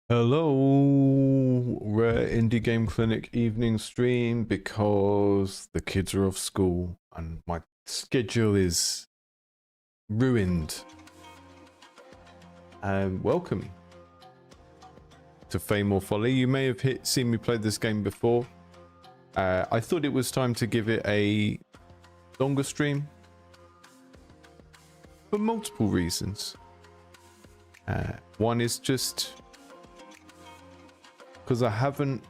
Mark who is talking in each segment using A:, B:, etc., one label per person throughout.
A: Hello, Rare Indie Game Clinic evening stream because the kids are off school and my schedule is ruined. Welcome to Fame or Folly. You may have seen me play this game before. I thought it was time to give it a longer stream for multiple reasons. One is just because I haven't.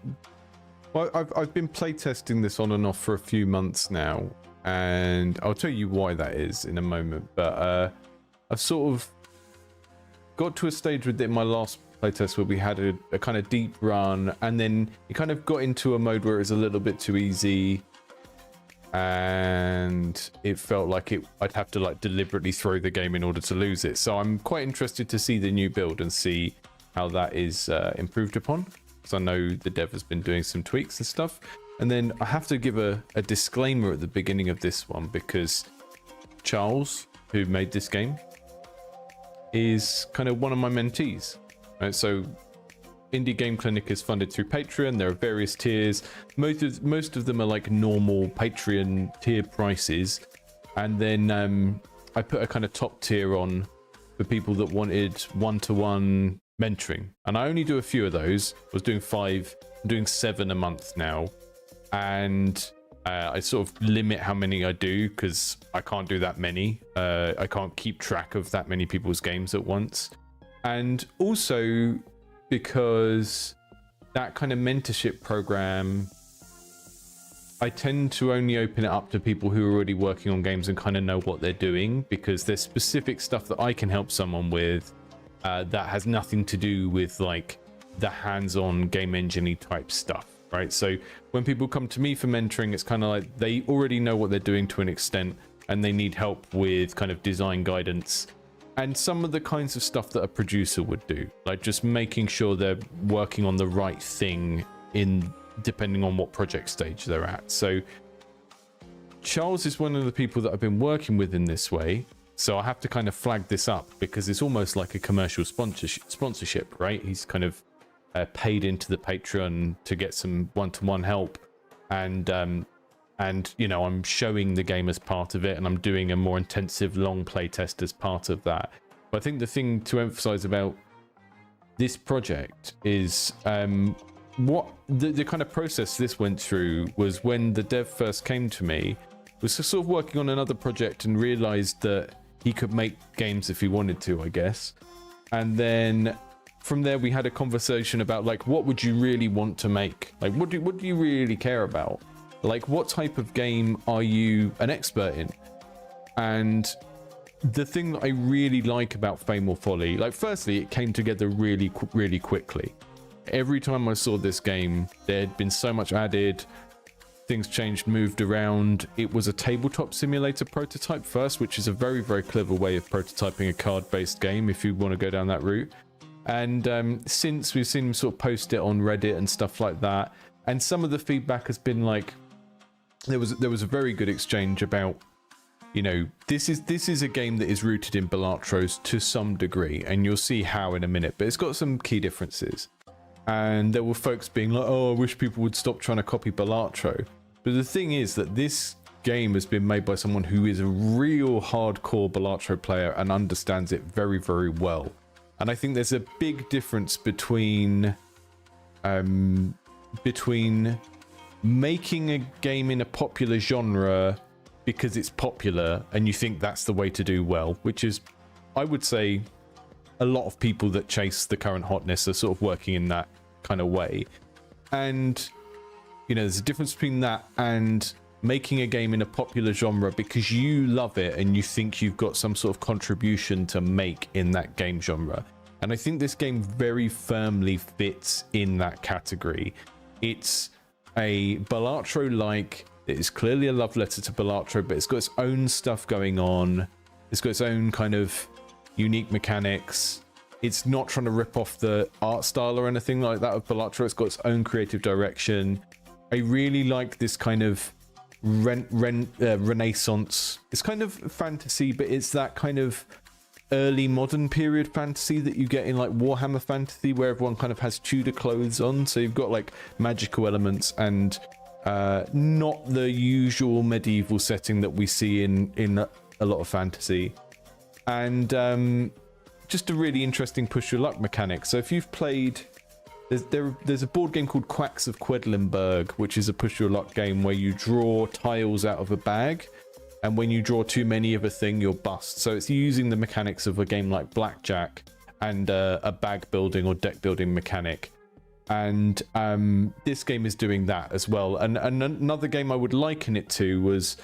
A: Well, I've been playtesting this on and off for a few months now, and I'll tell you why that is in a moment. But I've sort of got to a stage with it in my last playtest where we had a kind of deep run, and then it kind of got into a mode where it was a little bit too easy, and it felt like I'd have to like deliberately throw the game in order to lose it. So I'm quite interested to see the new build and see how that is improved upon. I know the dev has been doing some tweaks and stuff. And then I have to give a disclaimer at the beginning of this one because Charles, who made this game, is kind of one of my mentees. Right? So Indie Game Clinic is funded through Patreon. There are various tiers. Most of them are like normal Patreon tier prices. And then I put a kind of top tier on for people that wanted one-to-one mentoring, and I only do a few of those. I was doing 5, I'm doing 7 a month now, and I sort of limit how many I do because I can't do that many. I can't keep track of that many people's games at once, and also because that kind of mentorship program, I tend to only open it up to people who are already working on games and kind of know what they're doing, because there's specific stuff that I can help someone with that has nothing to do with like the hands-on game engine-y type stuff, right? So when people come to me for mentoring, it's kind of like they already know what they're doing to an extent, and they need help with kind of design guidance and some of the kinds of stuff that a producer would do, like just making sure they're working on the right thing in depending on what project stage they're at. So Charles is one of the people that I've been working with in this way. So I have to kind of flag this up because it's almost like a commercial sponsorship, right? He's kind of paid into the Patreon to get some one-to-one help, and you know, I'm showing the game as part of it, and I'm doing a more intensive long play test as part of that. But I think the thing to emphasize about this project is what the kind of process this went through was when the dev first came to me, was sort of working on another project and realized that he could make games if he wanted to, I guess. And then from there we had a conversation about like, what would you really want to make? Like, what do you really care about? Like, what type of game are you an expert in? And the thing that I really like about Fame or Folly, like, firstly, it came together really quickly. Every time I saw this game, there had been so much added. Things changed, moved around. It was a tabletop simulator prototype first, which is a very, very clever way of prototyping a card-based game if you want to go down that route. And since we've seen him sort of post it on Reddit and stuff like that, and some of the feedback has been like, there was a very good exchange about, you know, this is a game that is rooted in balatros to some degree, and you'll see how in a minute, but it's got some key differences. And there were folks being like, oh, I wish people would stop trying to copy balatro. But the thing is that this game has been made by someone who is a real hardcore balatro player and understands it very, very well. And I think there's a big difference between making a game in a popular genre because it's popular and you think that's the way to do well, which is, I would say, a lot of people that chase the current hotness are sort of working in that kind of way. And, you know, there's a difference between that and making a game in a popular genre because you love it and you think you've got some sort of contribution to make in that game genre. And I think this game very firmly fits in that category. It's a balatro-like, it is clearly a love letter to balatro, but it's got its own stuff going on. It's got its own kind of unique mechanics. It's not trying to rip off the art style or anything like that of balatro. It's got its own creative direction. I really like this kind of Renaissance. It's kind of fantasy, but it's that kind of early modern period fantasy that you get in like Warhammer Fantasy, where everyone kind of has Tudor clothes on. So you've got like magical elements and not the usual medieval setting that we see in a lot of fantasy. And just a really interesting push your luck mechanic. So if you've played, there's a board game called Quacks of Quedlinburg, which is a push your luck game where you draw tiles out of a bag, and when you draw too many of a thing, you'll bust. So it's using the mechanics of a game like Blackjack and a bag building or deck building mechanic. And this game is doing that as well. And another game I would liken it to was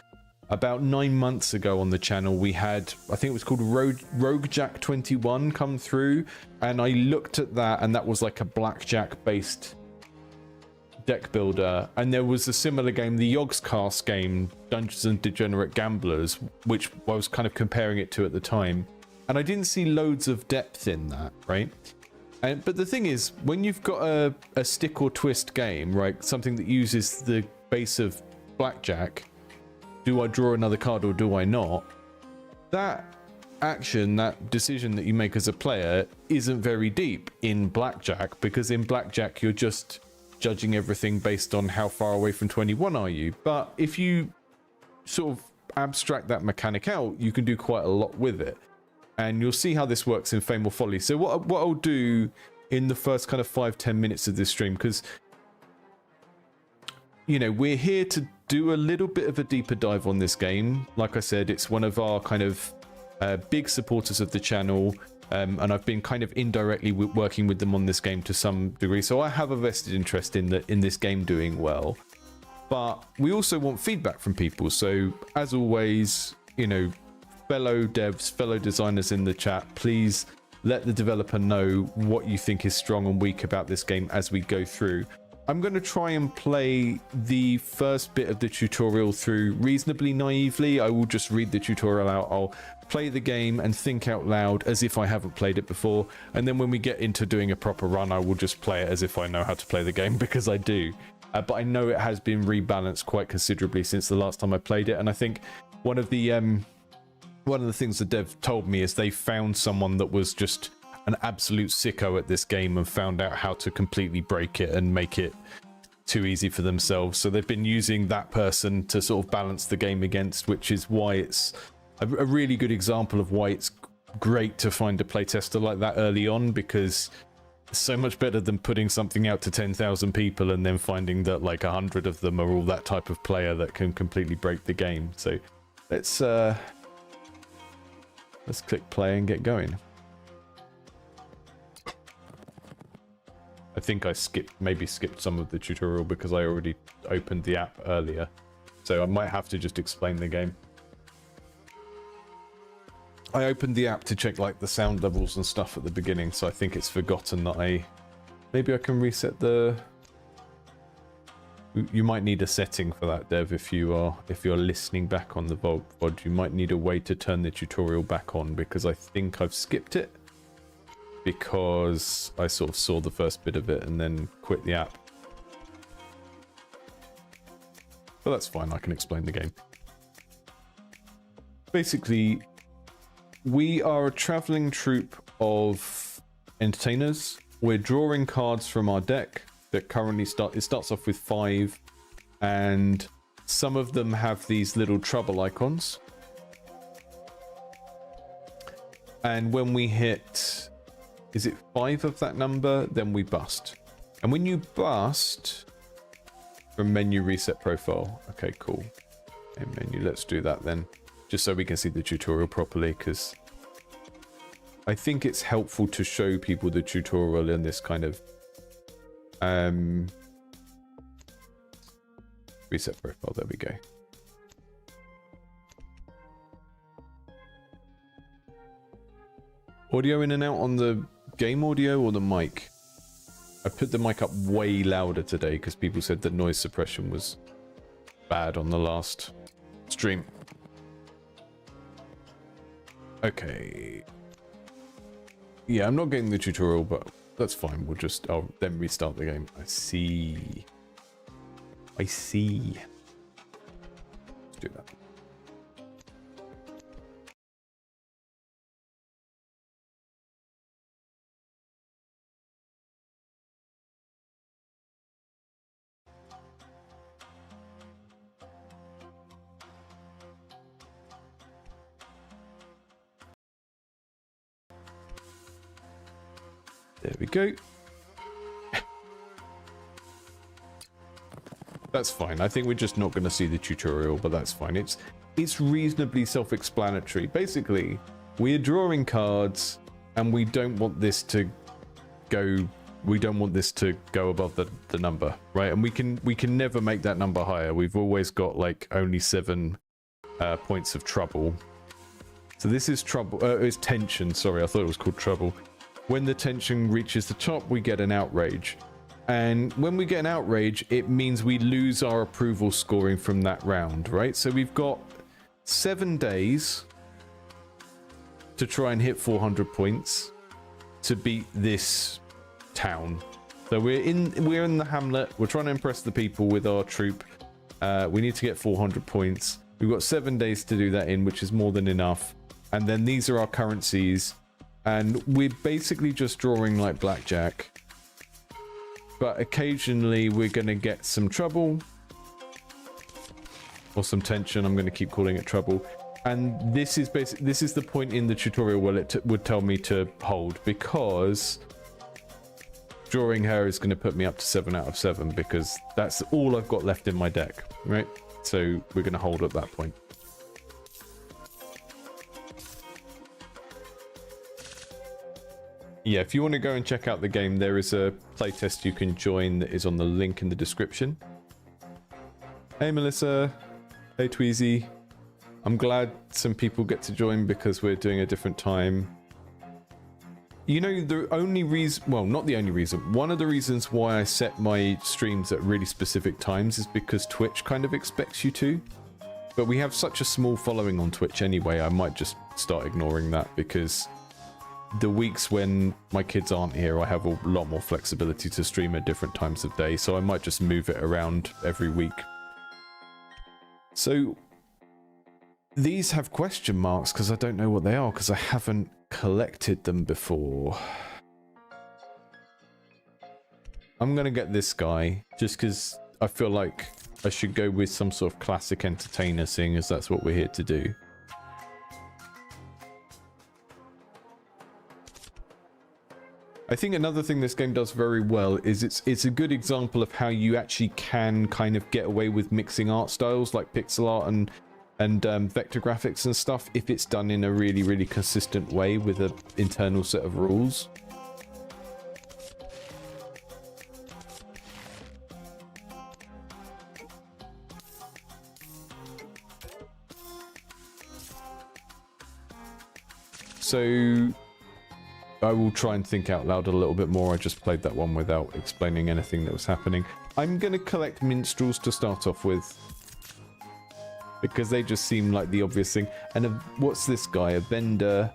A: about 9 months ago on the channel. We had, I think it was called Rogue Jack 21 come through, and I looked at that, and that was like a Blackjack based deck builder. And there was a similar game, the Yogscast game, Dungeons and Degenerate Gamblers, which I was kind of comparing it to at the time, and I didn't see loads of depth in that, right? But the thing is, when you've got a stick or twist game, right, something that uses the base of Blackjack, do I draw another card or do I not? That action, that decision that you make as a player isn't very deep in Blackjack, because in Blackjack you're just judging everything based on how far away from 21 are you. But if you sort of abstract that mechanic out, you can do quite a lot with it. And you'll see how this works in Fame or Folly. So what I'll do in the first kind of 5-10 minutes of this stream, because you know, we're here to do a little bit of a deeper dive on this game. Like I said, it's one of our kind of big supporters of the channel, and I've been kind of indirectly working with them on this game to some degree. So I have a vested interest in this game doing well. But we also want feedback from people. So as always, you know, fellow devs, fellow designers in the chat, please let the developer know what you think is strong and weak about this game as we go through. I'm going to try and play the first bit of the tutorial through reasonably naively. I will just read the tutorial out. I'll play the game and think out loud as if I haven't played it before. And then when we get into doing a proper run, I will just play it as if I know how to play the game, because I do. But I know it has been rebalanced quite considerably since the last time I played it. And I think one of the things the dev told me is they found someone that was just an absolute sicko at this game and found out how to completely break it and make it too easy for themselves. So they've been using that person to sort of balance the game against, which is why it's a really good example of why it's great to find a playtester like that early on, because it's so much better than putting something out to 10,000 people and then finding that like 100 of them are all that type of player that can completely break the game. So let's click play and get going. I think I maybe skipped some of the tutorial because I already opened the app earlier. So I might have to just explain the game. I opened the app to check like the sound levels and stuff at the beginning, so I think it's forgotten that maybe I can reset the... You might need a setting for that, Dev, if you're listening back on the VOD. You might need a way to turn the tutorial back on, because I think I've skipped it, because I sort of saw the first bit of it and then quit the app. But that's fine, I can explain the game. Basically, we are a traveling troupe of entertainers. We're drawing cards from our deck that currently starts off with 5, and some of them have these little trouble icons. And when we hit, is it 5 of that number, then we bust. And when you bust, from menu reset profile. Okay, cool. Okay, menu, let's do that then, just so we can see the tutorial properly, because I think it's helpful to show people the tutorial in this kind of reset profile. There we go. Audio in and out on the game audio or the mic? I put the mic up way louder today because people said the noise suppression was bad on the last stream. Okay. Yeah, I'm not getting the tutorial, but that's fine. I'll then restart the game. I see. Let's do that. There we go. That's fine. I think we're just not going to see the tutorial, but that's fine. It's reasonably self-explanatory. Basically, we're drawing cards, and we don't want this to go. We don't want this to go above the number, right? And we can never make that number higher. We've always got like only 7 points of trouble. So this is trouble. It's tension. Sorry, I thought it was called trouble. When the tension reaches the top, we get an outrage. And when we get an outrage, it means we lose our approval scoring from that round, right? So we've got 7 days to try and hit 400 points to beat this town. So we're in the hamlet. We're trying to impress the people with our troop. We need to get 400 points. We've got 7 days to do that in, which is more than enough. And then these are our currencies. And we're basically just drawing like blackjack. But occasionally we're going to get some trouble or some tension. I'm going to keep calling it trouble. And this is the point in the tutorial where it would tell me to hold, because drawing her is going to put me up to 7 out of 7 because that's all I've got left in my deck, right? So we're going to hold at that point. Yeah, if you want to go and check out the game, there is a playtest you can join that is on the link in the description. Hey Melissa, hey Tweezy. I'm glad some people get to join because we're doing a different time. You know, the only reason, well, not the only reason, one of the reasons why I set my streams at really specific times is because Twitch kind of expects you to. But we have such a small following on Twitch anyway, I might just start ignoring that, because the weeks when my kids aren't here, I have a lot more flexibility to stream at different times of day, so I might just move it around every week. So these have question marks because I don't know what they are, because I haven't collected them before. I'm gonna get this guy just because I feel like I should go with some sort of classic entertainer, seeing as that's what we're here to do. I think another thing this game does very well is it's a good example of how you actually can kind of get away with mixing art styles like pixel art and vector graphics and stuff if it's done in a really, really consistent way with an internal set of rules. So I will try and think out loud a little bit more. I just played that one without explaining anything that was happening. I'm going to collect minstrels to start off with, because they just seem like the obvious thing. And what's this guy? A vendor.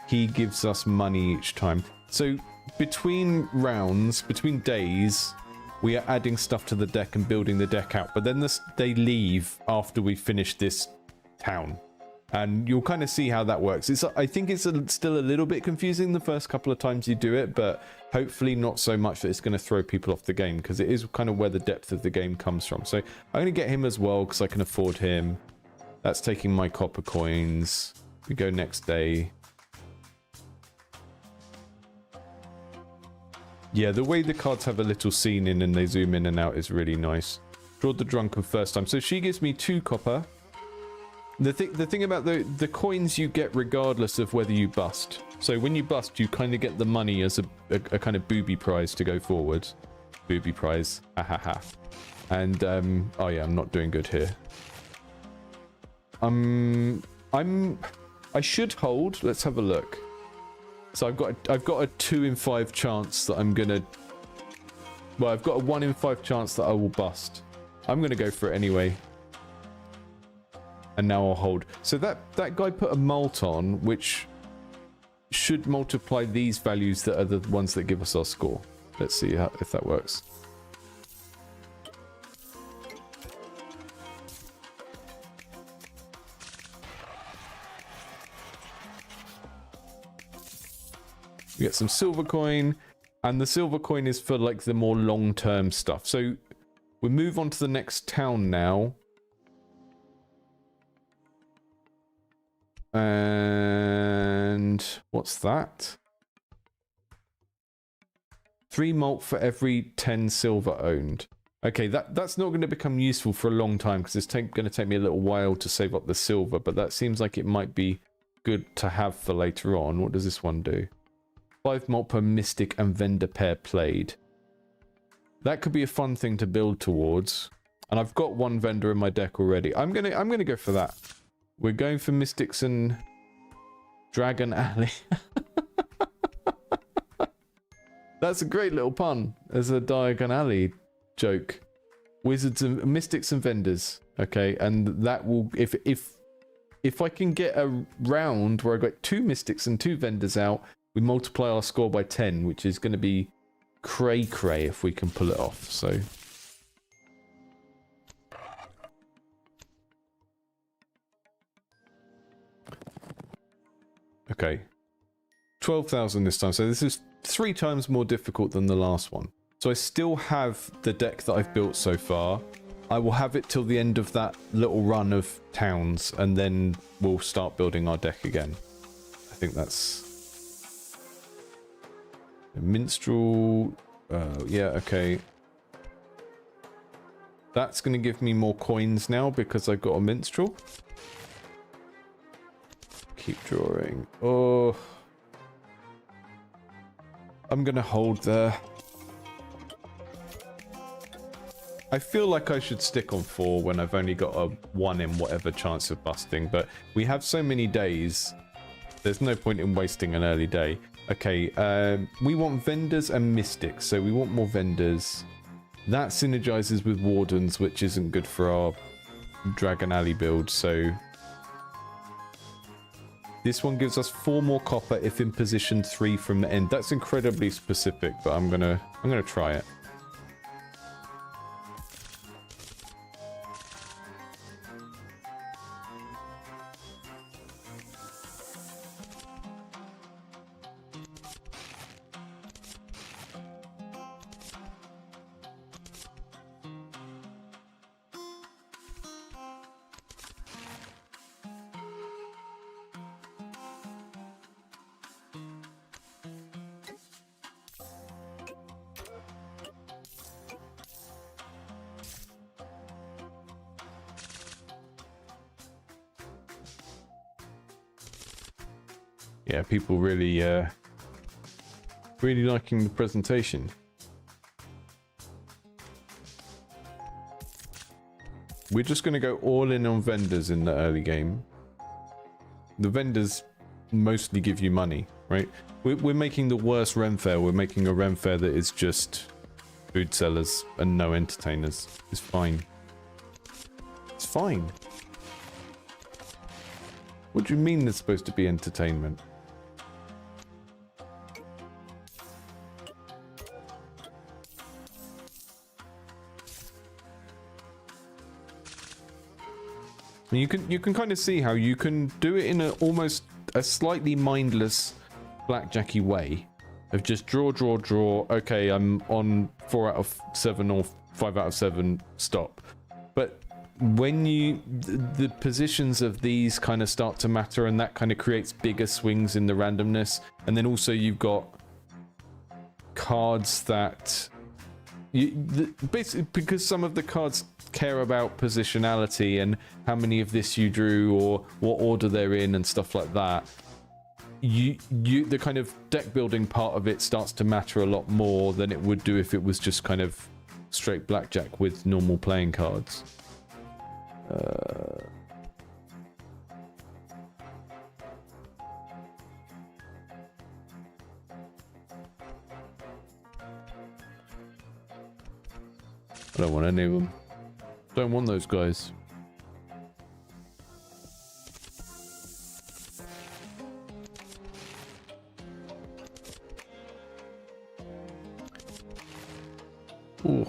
A: He gives us money each time. So between rounds, between days, we are adding stuff to the deck and building the deck out. But then they leave after we finish this town. And you'll kind of see how that works. I think it's still a little bit confusing the first couple of times you do it, but hopefully not so much that it's going to throw people off the game, because it is kind of where the depth of the game comes from. So I'm going to get him as well because I can afford him. That's taking my copper coins. We go next day. Yeah, the way the cards have a little scene in and they zoom in and out is really nice. Draw the drunken first time. So she gives me 2 copper. The thing about the coins you get regardless of whether you bust. So when you bust, you kind of get the money as a kind of booby prize to go forward. Booby prize. Ha ha ha. And oh yeah, I'm not doing good here. I should hold. Let's have a look. So I've got a 2 in 5 chance that I'm gonna. Well, I've got a 1 in 5 chance that I will bust. I'm gonna go for it anyway. And now I'll hold. So that guy put a mult on, which should multiply these values that are the ones that give us our score. Let's see if that works. We get some silver coin, and the silver coin is for like the more long-term stuff. So we move on to the next town now. And what's that? 3 malt for every 10 silver owned. Okay, that's not going to become useful for a long time because it's going to take me a little while to save up the silver, but that seems like it might be good to have for later on. What does this one do? 5 malt per mystic and vendor pair played. That could be a fun thing to build towards. And I've got 1 vendor in my deck already. I'm gonna go for that. We're going for mystics and Dragon Alley. That's a great little pun as a Diagon Alley joke. Wizards and mystics and vendors. Okay, and that will if I can get a round where I got 2 mystics and 2 vendors out, we multiply our score by 10, which is going to be cray if we can pull it off. So okay, 12,000 this time. So this is 3 times more difficult than the last one. So I still have the deck that I've built so far. I will have it till the end of that little run of towns, and then we'll start building our deck again. I think that's... Minstrel... yeah, okay. That's going to give me more coins now because I've got a minstrel. Keep drawing. Oh... I'm going to hold there. I feel like I should stick on 4 when I've only got a 1 in whatever chance of busting, but we have so many days, there's no point in wasting an early day. Okay, we want vendors and mystics, so we want more vendors. That synergizes with wardens, which isn't good for our Dragon Alley build, so... This one gives us 4 more copper if in position 3 from the end. That's incredibly specific, but I'm gonna try it. Yeah, people really, really liking the presentation. We're just going to go all in on vendors in the early game. The vendors mostly give you money, right? We're making the worst Ren Faire. We're making a Ren Faire that is just food sellers and no entertainers. It's fine. It's fine. What do you mean there's supposed to be entertainment? You can kind of see how you can do it in almost a slightly mindless blackjacky way of just draw. Okay, I'm on 4 out of 7 or 5 out of 7. Stop. But when the positions of these kind of start to matter, and that kind of creates bigger swings in the randomness, and then also you've got cards that basically because some of the cards care about positionality and how many of this you drew or what order they're in and stuff like that, the kind of deck building part of it starts to matter a lot more than it would do if it was just kind of straight blackjack with normal playing cards. I don't want any of them. Don't want those guys. Ooh.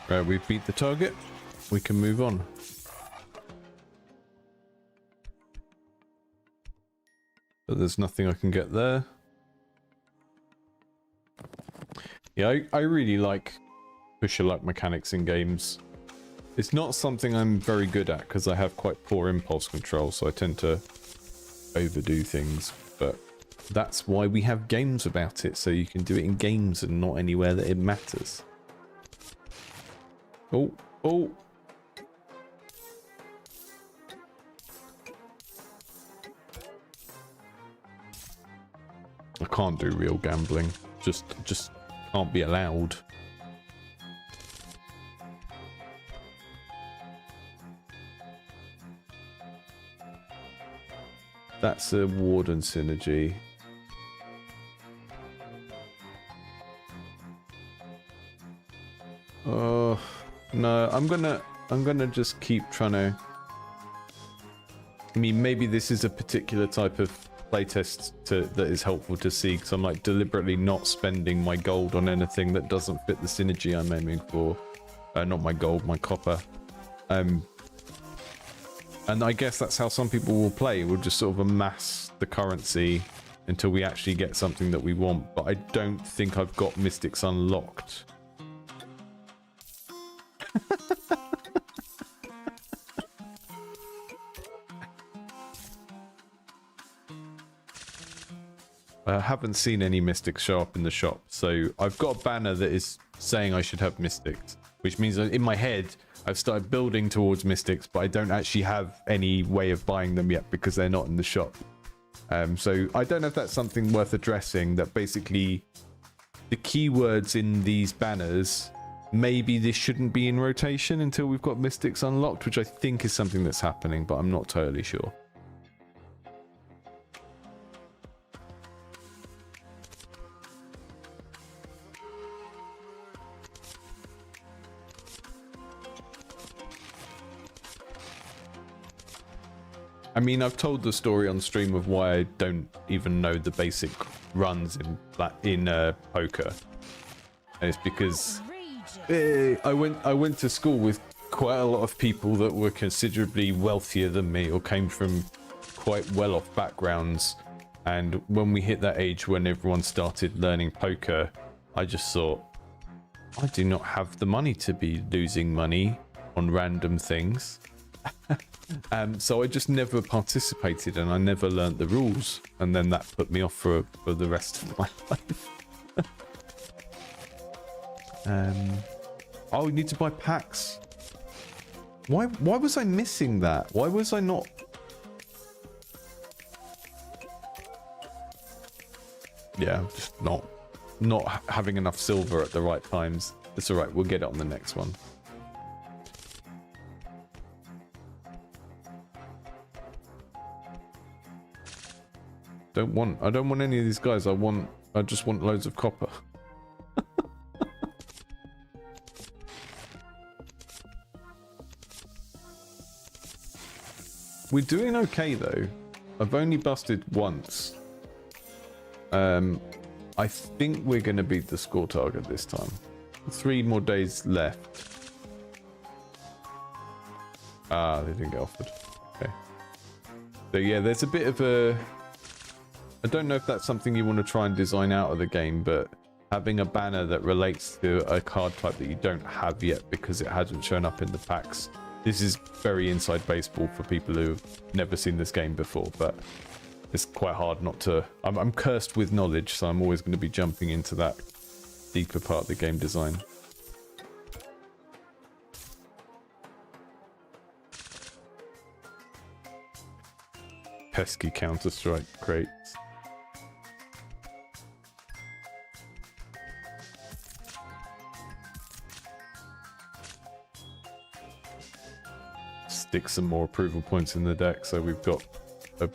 A: Right, we've beat the target. We can move on. But there's nothing I can get there. Yeah, I really like push your luck mechanics in games. It's not something I'm very good at because I have quite poor impulse control, so I tend to overdo things. But that's why we have games about it, so you can do it in games and not anywhere that it matters. Oh, oh. I can't do real gambling. Just can't be allowed. That's a warden synergy. Oh no, I'm gonna just keep trying to. I mean, maybe this is a particular type of playtest that is helpful to see, because I'm like deliberately not spending my gold on anything that doesn't fit the synergy I'm aiming for. Not my gold, my copper. And I guess that's how some people will play. We'll just sort of amass the currency until we actually get something that we want. But I don't think I've got mystics unlocked. I haven't seen any mystics show up in the shop, so I've got a banner that is saying I should have mystics, which means that in my head I've started building towards mystics, but I don't actually have any way of buying them yet because they're not in the shop. So I don't know if that's something worth addressing, that basically the keywords in these banners, maybe this shouldn't be in rotation until we've got mystics unlocked, which I think is something that's happening, but I'm not totally sure. I mean, I've told the story on stream of why I don't even know the basic runs in poker, and it's because I went to school with quite a lot of people that were considerably wealthier than me or came from quite well-off backgrounds, and when we hit that age when everyone started learning poker, I just thought, I do not have the money to be losing money on random things. So I just never participated and I never learnt the rules, and then that put me off for the rest of my life. Oh, we need to buy packs. Why was I missing that? Why was I not? Yeah, just not having enough silver at the right times. It's all right, we'll get it on the next one. I don't want any of these guys. I just want loads of copper. We're doing okay though. I've only busted once. I think we're going to beat the score target this time. 3 more days left. Ah, they didn't get offered. Okay. So yeah, there's a bit of a... I don't know if that's something you want to try and design out of the game, but having a banner that relates to a card type that you don't have yet because it hasn't shown up in the packs. This is very inside baseball for people who've never seen this game before, but it's quite hard not to... I'm cursed with knowledge, so I'm always going to be jumping into that deeper part of the game design. Pesky Counter-Strike crates. Stick some more approval points in the deck, so we've got a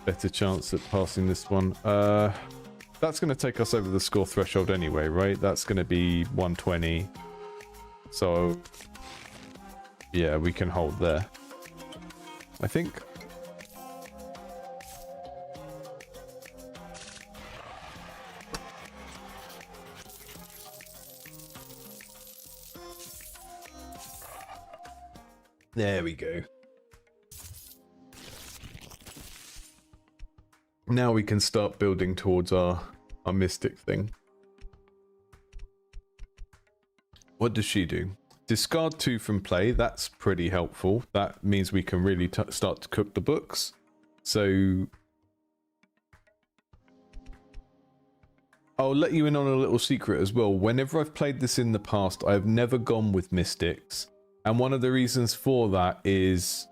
A: better chance at passing this one. That's going to take us over the score threshold anyway, right? That's going to be 120. So, yeah, we can hold there, I think. There we go. Now we can start building towards our mystic thing. What does she do? Discard 2 from play. That's pretty helpful. That means we can really start to cook the books. So I'll let you in on a little secret as well. Whenever I've played this in the past, I've never gone with mystics. And one of the reasons for that is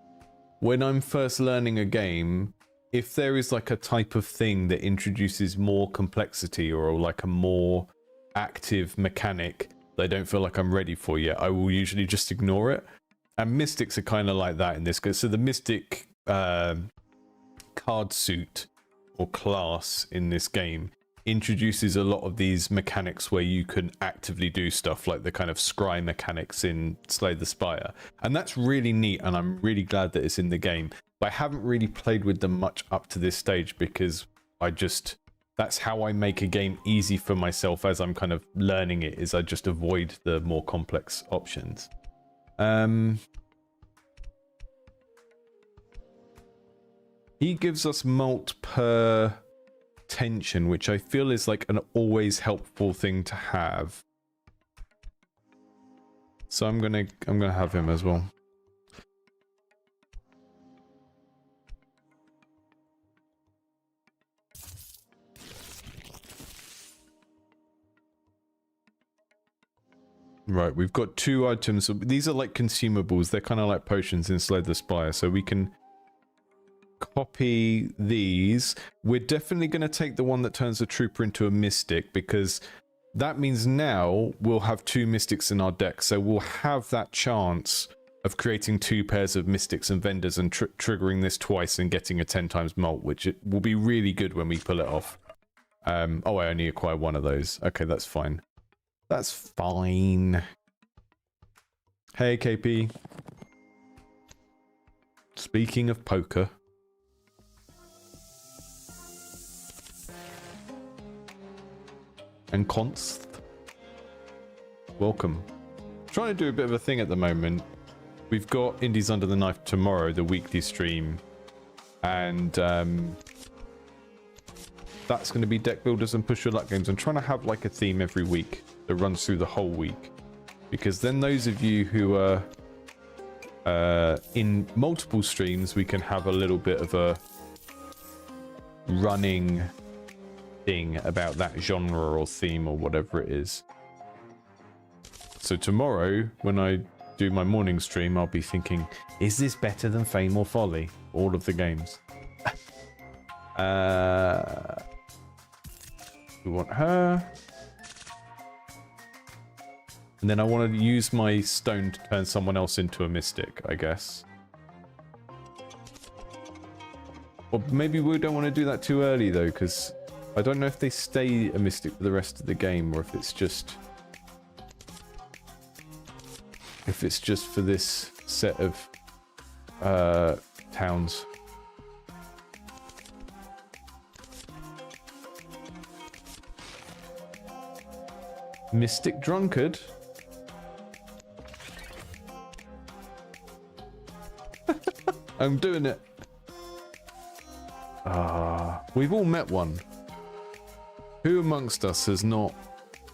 A: when I'm first learning a game, if there is like a type of thing that introduces more complexity or like a more active mechanic that I don't feel like I'm ready for yet, I will usually just ignore it. And mystics are kind of like that in this case. So the mystic card suit or class in this game introduces a lot of these mechanics where you can actively do stuff like the kind of scry mechanics in Slay the Spire, and that's really neat, and I'm really glad that it's in the game. But I haven't really played with them much up to this stage because that's how I make a game easy for myself as I'm kind of learning it, is I just avoid the more complex options. He gives us mult per tension, which I feel is like an always helpful thing to have. So I'm gonna have him as well. Right, we've got 2 items. These are like consumables. They're kind of like potions in Slay the Spire, so we can copy these. We're definitely going to take the one that turns a trooper into a mystic, because that means now we'll have 2 mystics in our deck, so we'll have that chance of creating 2 pairs of mystics and vendors and triggering this twice and getting a 10 times mult, which it will be really good when we pull it off. Oh, I only acquire 1 of those. Okay, that's fine. That's fine. Hey, KP. Speaking of poker, and Const, welcome. Trying to do a bit of a thing at the moment. We've got Indies Under the Knife tomorrow, the weekly stream, and that's going to be deck builders and push your luck games. I'm trying to have like a theme every week that runs through the whole week, because then those of you who are in multiple streams, we can have a little bit of a running thing about that genre or theme or whatever it is. So tomorrow, when I do my morning stream, I'll be thinking, is this better than Fame or Folly? All of the games. We want her. And then I want to use my stone to turn someone else into a mystic, I guess. Or maybe we don't want to do that too early, though, because I don't know if they stay a mystic for the rest of the game, or if it's just for this set of towns. Mystic Drunkard. I'm doing it. We've all met one. Who amongst us has not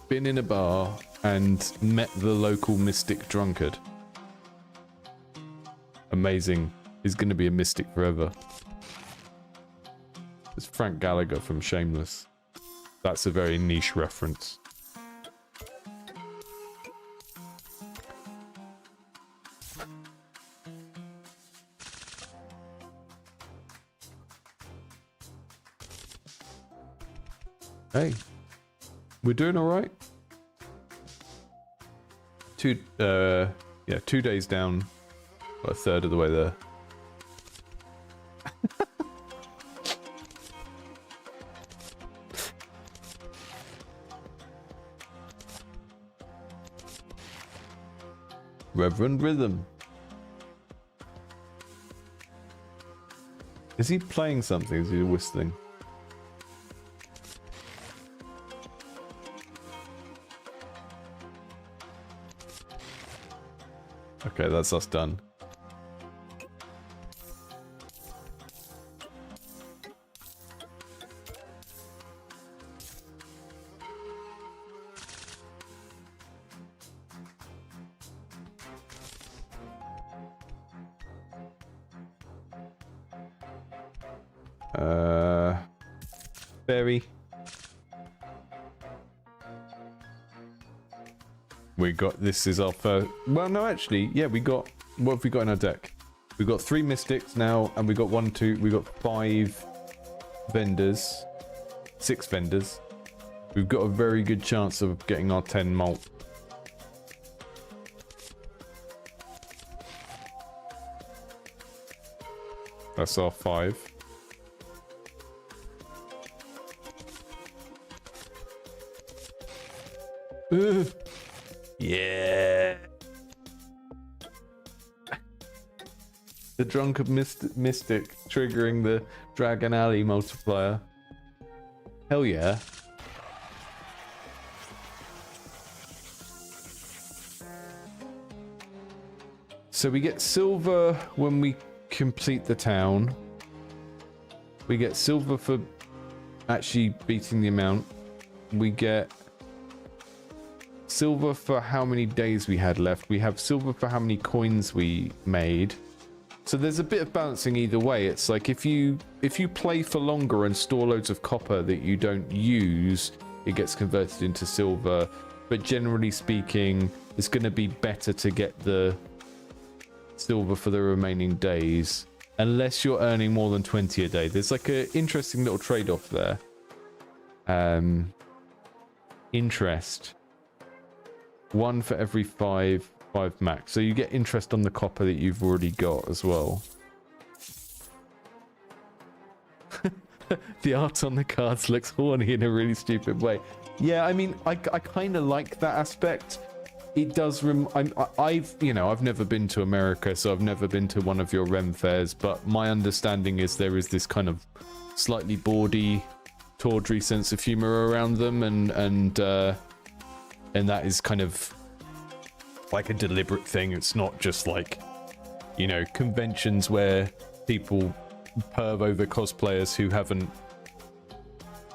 A: been in a bar and met the local Mystic Drunkard? Amazing. He's going to be a mystic forever. It's Frank Gallagher from Shameless. That's a very niche reference. Hey, we're doing all right. 2 days down, about a third of the way there. Reverend Rhythm. Is he playing something? Is he whistling? Okay, that's us done. Fairy. We got, this is our first, well no actually, yeah, we got, what have we got in our deck? We've got 3 mystics now, and we got 1, 2, we got 5 vendors, 6 vendors. We've got a very good chance of getting our 10 malt. That's our 5. Ugh. Yeah. The drunken mystic triggering the Dragon Alley multiplier. Hell yeah. So we get silver when we complete the town. We get silver for actually beating the amount. We get silver for how many days we had left. We have silver for how many coins we made. So there's a bit of balancing either way. It's like if you play for longer and store loads of copper that you don't use, it gets converted into silver. But generally speaking, it's going to be better to get the silver for the remaining days, unless you're earning more than 20 a day. There's like an interesting little trade-off there. Interest. 1 for every 5 max. So you get interest on the copper that you've already got as well. The art on the cards looks horny in a really stupid way. Yeah, I mean, I kind of like that aspect. It does. I've never been to America, so I've never been to one of your Ren Fairs. But my understanding is there is this kind of slightly bawdy, tawdry sense of humor around them, and that is kind of like a deliberate thing. It's not just like, you know, conventions where people perv over cosplayers who haven't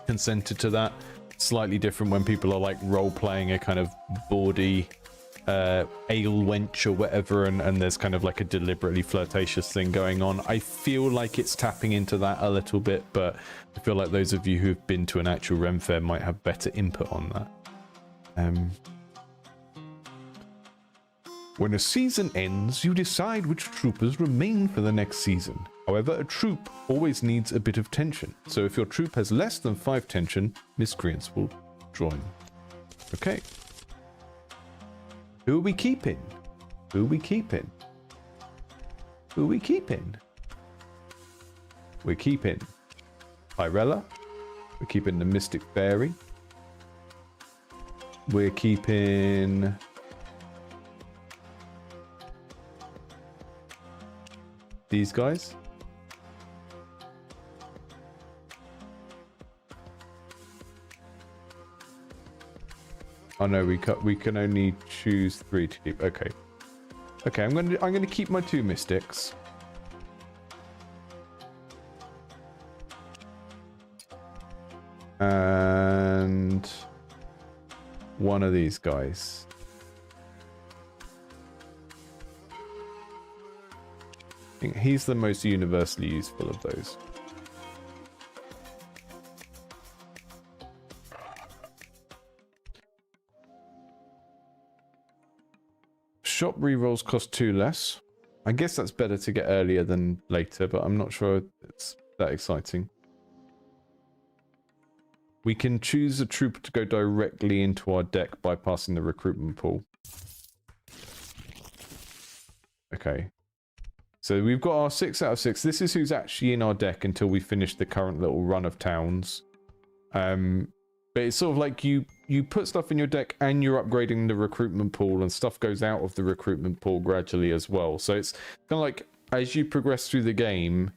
A: consented to that. Slightly different when people are like role-playing a kind of bawdy ale wench or whatever, and there's kind of like a deliberately flirtatious thing going on. I feel like it's tapping into that a little bit, but I feel like those of you who've been to an actual Ren Fair might have better input on that. When a season ends, you decide which troopers remain for the next season. However, a troop always needs a bit of tension. So if your troop has less than 5 tension, miscreants will join. Okay. Who are we keeping? Who are we keeping? Who are we keeping? We're keeping Pyrella. We're keeping the Mystic Fairy. We're keeping... these guys. Oh no, we can only choose 3 to keep. Okay. Okay, I'm gonna keep my 2 mystics. And 1 of these guys. I think he's the most universally useful of those. Shop rerolls cost 2 less. I guess that's better to get earlier than later, but I'm not sure it's that exciting. We can choose a troop to go directly into our deck bypassing the recruitment pool. Okay. So we've got our 6 out of 6. This is who's actually in our deck until we finish the current little run of towns. But it's sort of like you put stuff in your deck and you're upgrading the recruitment pool, and stuff goes out of the recruitment pool gradually as well. So it's kind of like as you progress through the game,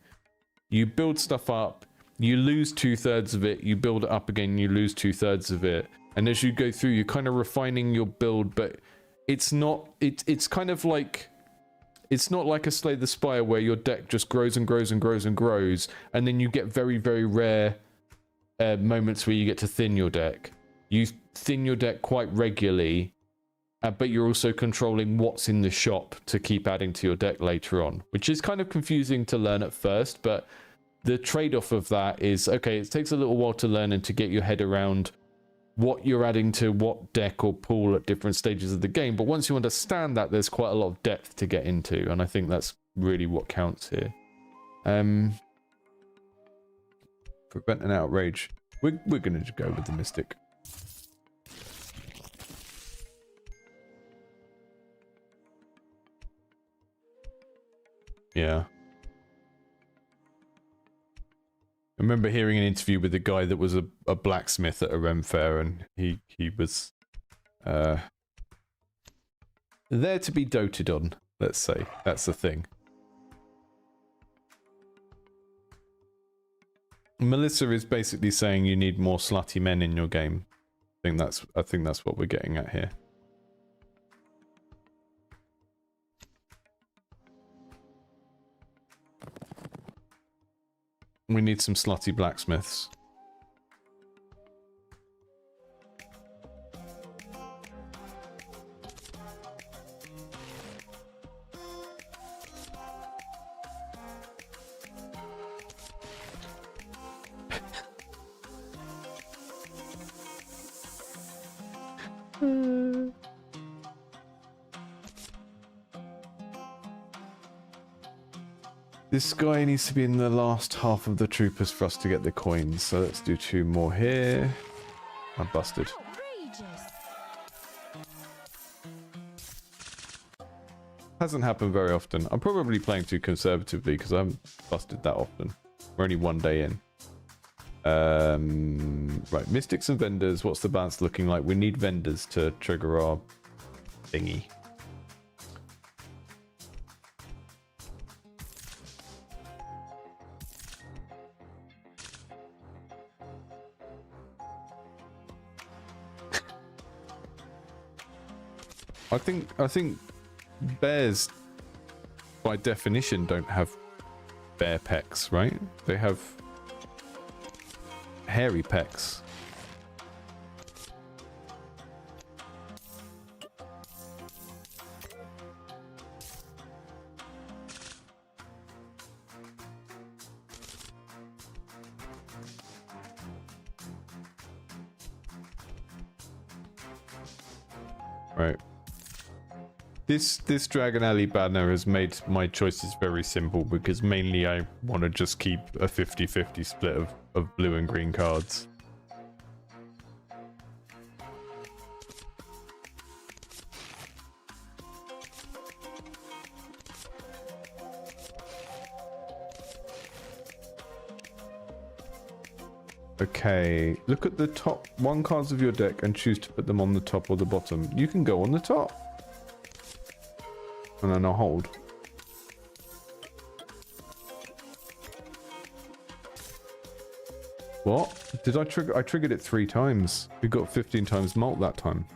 A: you build stuff up, you lose 2/3 of it, you build it up again, you lose 2/3 of it. And as you go through, you're kind of refining your build, but it's not, it's kind of like... it's not like a Slay the Spire where your deck just grows and grows and grows and grows, and then you get very, very rare moments where you get to thin your deck. You thin your deck quite regularly, but you're also controlling what's in the shop to keep adding to your deck later on, which is kind of confusing to learn at first, but the trade-off of that is, okay, it takes a little while to learn and to get your head around what you're adding to what deck or pool at different stages of the game. But once you understand that, there's quite a lot of depth to get into. And I think that's really what counts here. Prevent an outrage. We're going to go with the Mystic. Yeah. I remember hearing an interview with a guy that was a blacksmith at a Ren Faire, and he was there to be doted on, let's say. That's the thing. Melissa is basically saying you need more slutty men in your game. I think that's what we're getting at here. We need some slutty blacksmiths. This guy needs to be in the last half of the troopers for us to get the coins. So let's do 2 more here. I'm busted. Hasn't happened very often. I'm probably playing too conservatively because I haven't busted that often. We're only 1 day in. Right, mystics and vendors. What's the balance looking like? We need vendors to trigger our thingy. I think bears, by definition, don't have bear pecs, right? They have hairy pecs. Right. This Dragon Alley banner has made my choices very simple because mainly I want to just keep a 50-50 split of blue and green cards. Okay, look at the top 1 cards of your deck and choose to put them on the top or the bottom. You can go on the top. And then I'll hold. What? Did I trigger? I triggered it 3 times. We got 15 times mult that time.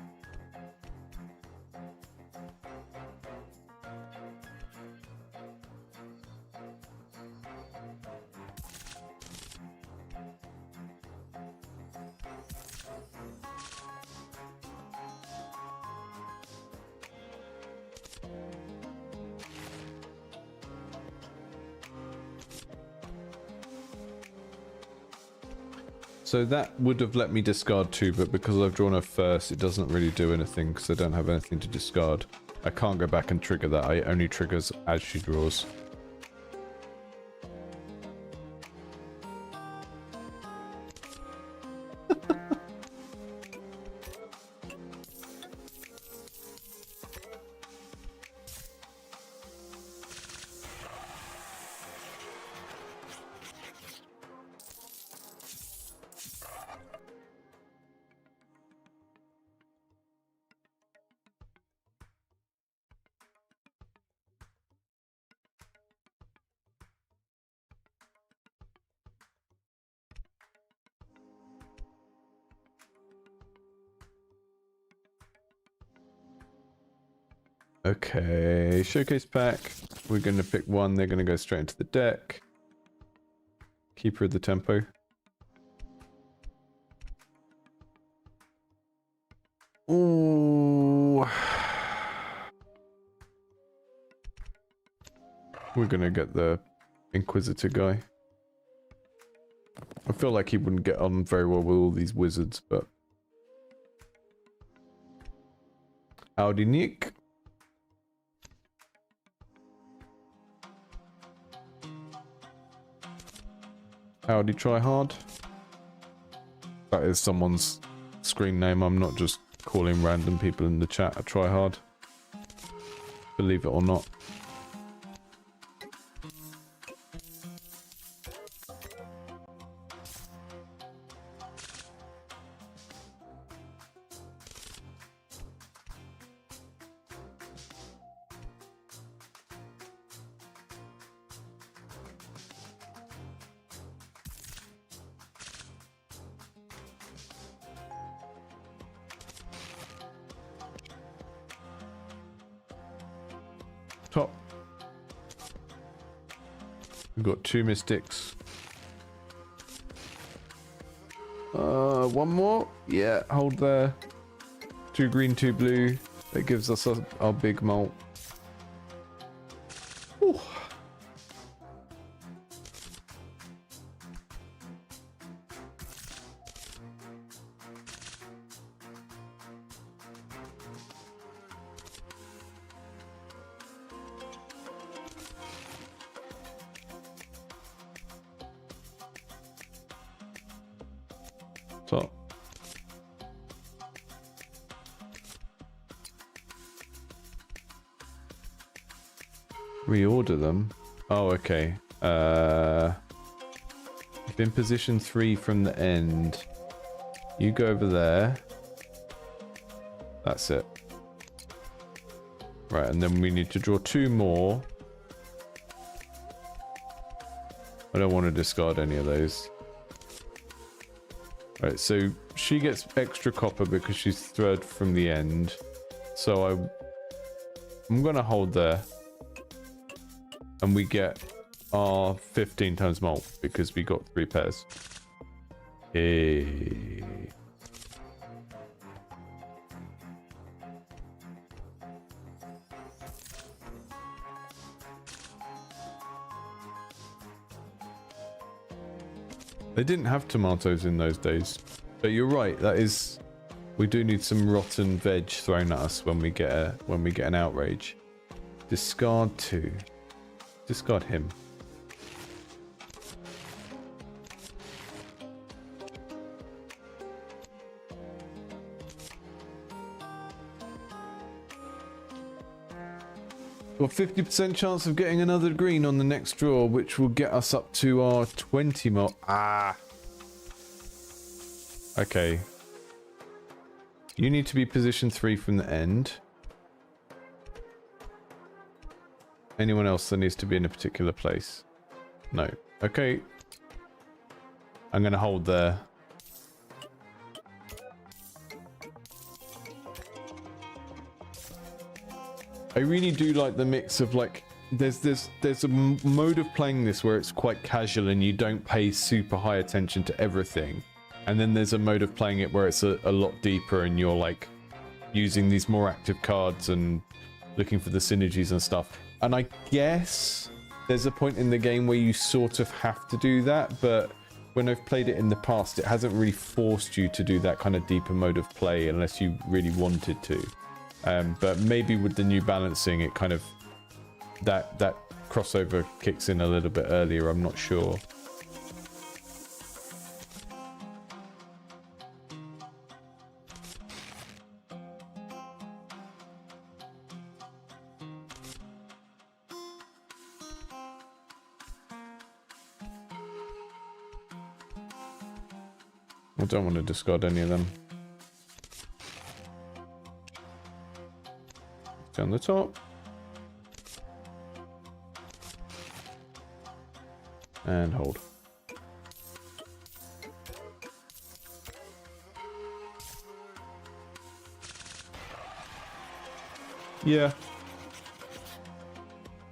A: So that would have let me discard 2, but because I've drawn her first, it doesn't really do anything because I don't have anything to discard. I can't go back and trigger that. It only triggers as she draws. Okay, showcase pack. We're going to pick 1. They're going to go straight into the deck. Keeper of the tempo. Ooh. We're going to get the Inquisitor guy. I feel like he wouldn't get on very well with all these wizards, but... Howdy, Nick. Howdy, try hard. That is someone's screen name. I'm not just calling random people in the chat a try hard. Believe it or not. Top. We've got 2 mystics. One more. Yeah, hold there. 2 green, 2 blue. That gives us our big mult. Ooh. Top. Reorder them. Oh, okay. If in position 3 from the end, you go over there. That's it. Right, and then we need to draw 2 more. I don't want to discard any of those. Right, so she gets extra copper because she's 3rd from the end. So I'm gonna hold there. And we get our 15 times mult because we got 3 pairs. Hey. They didn't have tomatoes in those days. But you're right, that is... We do need some rotten veg thrown at us when we get an outrage. Discard 2. Discard him. Got 50% chance of getting another green on the next draw, which will get us up to our 20 mil. Ah. Okay. You need to be position 3 from the end. Anyone else that needs to be in a particular place? No. Okay. I'm going to hold there. I really do like the mix of like, there's a mode of playing this where it's quite casual and you don't pay super high attention to everything. And then there's a mode of playing it where it's a lot deeper and you're like using these more active cards and looking for the synergies and stuff. And I guess there's a point in the game where you sort of have to do that, but when I've played it in the past, it hasn't really forced you to do that kind of deeper mode of play unless you really wanted to. But maybe with the new balancing, it kind of that crossover kicks in a little bit earlier. I'm not sure. I don't want to discard any of them. Down the top. And hold. Yeah.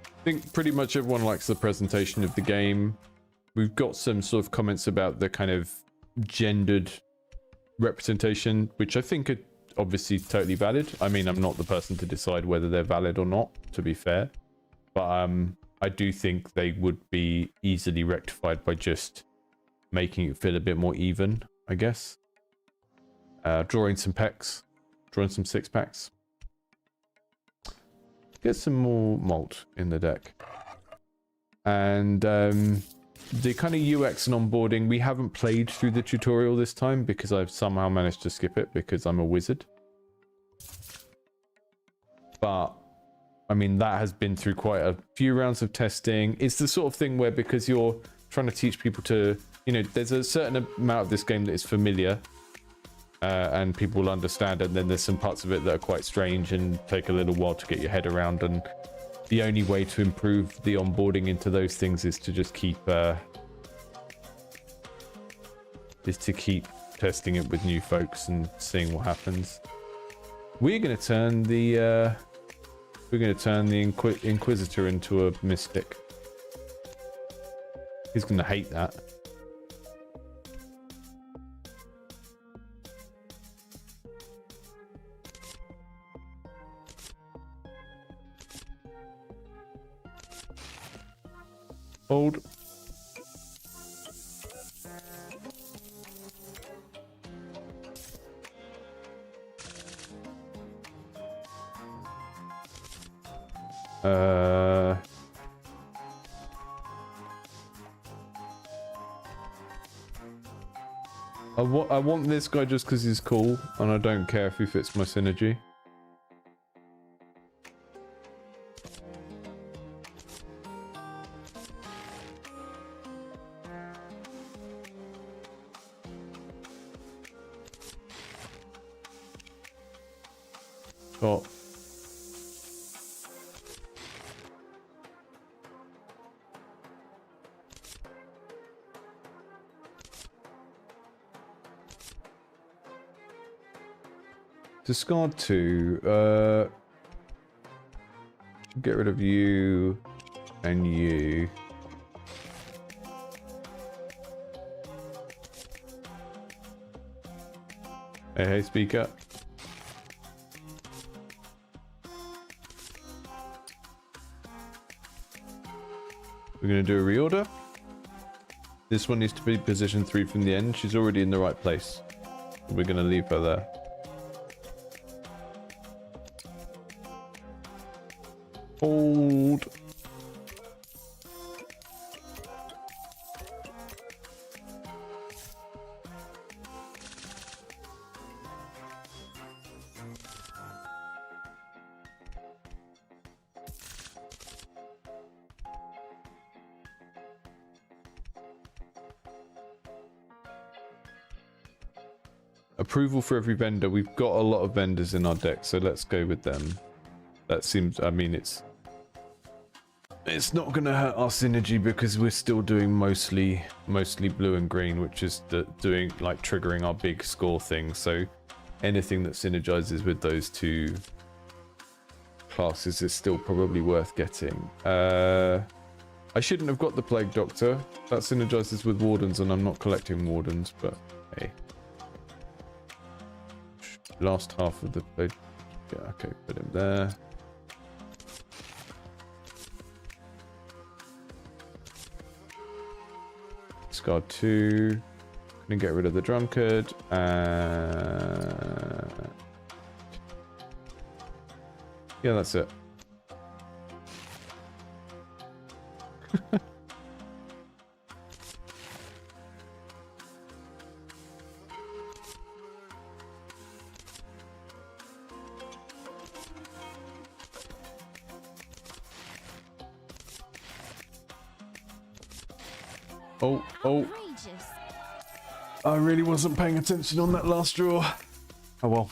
A: I think pretty much everyone likes the presentation of the game. We've got some sort of comments about the kind of gendered representation, which I think are obviously totally valid. I mean, I'm not the person to decide whether they're valid or not, to be fair. But I do think they would be easily rectified by just making it feel a bit more even, I guess. Drawing some packs, drawing some 6-packs. Get some more malt in the deck. And the kind of UX and onboarding, we haven't played through the tutorial this time because I've somehow managed to skip it because I'm a wizard. But I mean, that has been through quite a few rounds of testing. It's the sort of thing where, because you're trying to teach people to, you know, there's a certain amount of this game that is familiar and people will understand, and then there's some parts of it that are quite strange and take a little while to get your head around, and the only way to improve the onboarding into those things is to just keep testing it with new folks and seeing what happens. We're going to turn the Inquisitor into a mystic. He's going to hate that. Hold. I want this guy just because he's cool, and I don't care if he fits my synergy. Oh. Discard 2. Get rid of you and you. Hey, speaker. We're going to do a reorder. This one needs to be position 3 from the end. She's already in the right place. We're going to leave her there. Hold. Approval for every vendor. We've got a lot of vendors in our deck, so let's go with them. That seems, I mean, it's not going to hurt our synergy because we're still doing mostly blue and green, which is doing like triggering our big score thing. So anything that synergizes with those two classes is still probably worth getting. I shouldn't have got the Plague Doctor. That synergizes with Wardens, and I'm not collecting Wardens, but hey. Last half of the Plague. Yeah, okay, put him there. Discard 2. Gonna get rid of the Drunkard. Yeah, that's it. Oh. I really wasn't paying attention on that last draw. Oh well.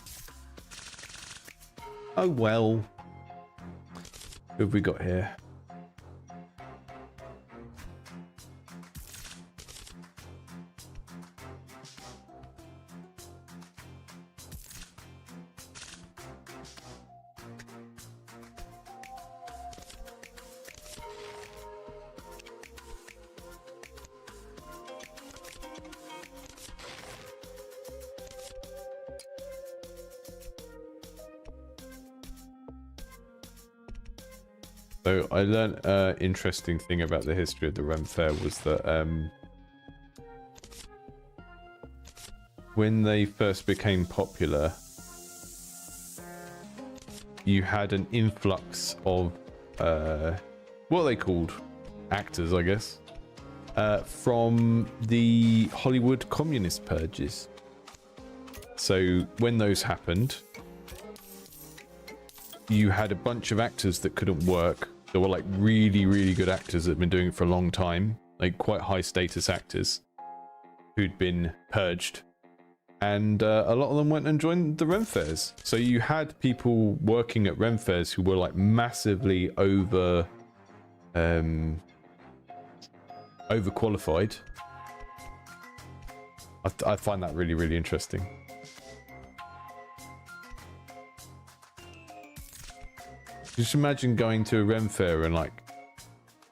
A: Oh well. Who have we got here? So I learned an interesting thing about the history of the Ren Faire was that when they first became popular, you had an influx of what are they called? Actors, I guess, from the Hollywood communist purges. So when those happened, you had a bunch of actors that couldn't work. They were like really, really good actors that had been doing it for a long time, like quite high status actors who'd been purged. And a lot of them went and joined the Ren Fairs. So you had people working at Ren Fairs who were like massively overqualified. I find that really, really interesting. Just imagine going to a Ren Fair and like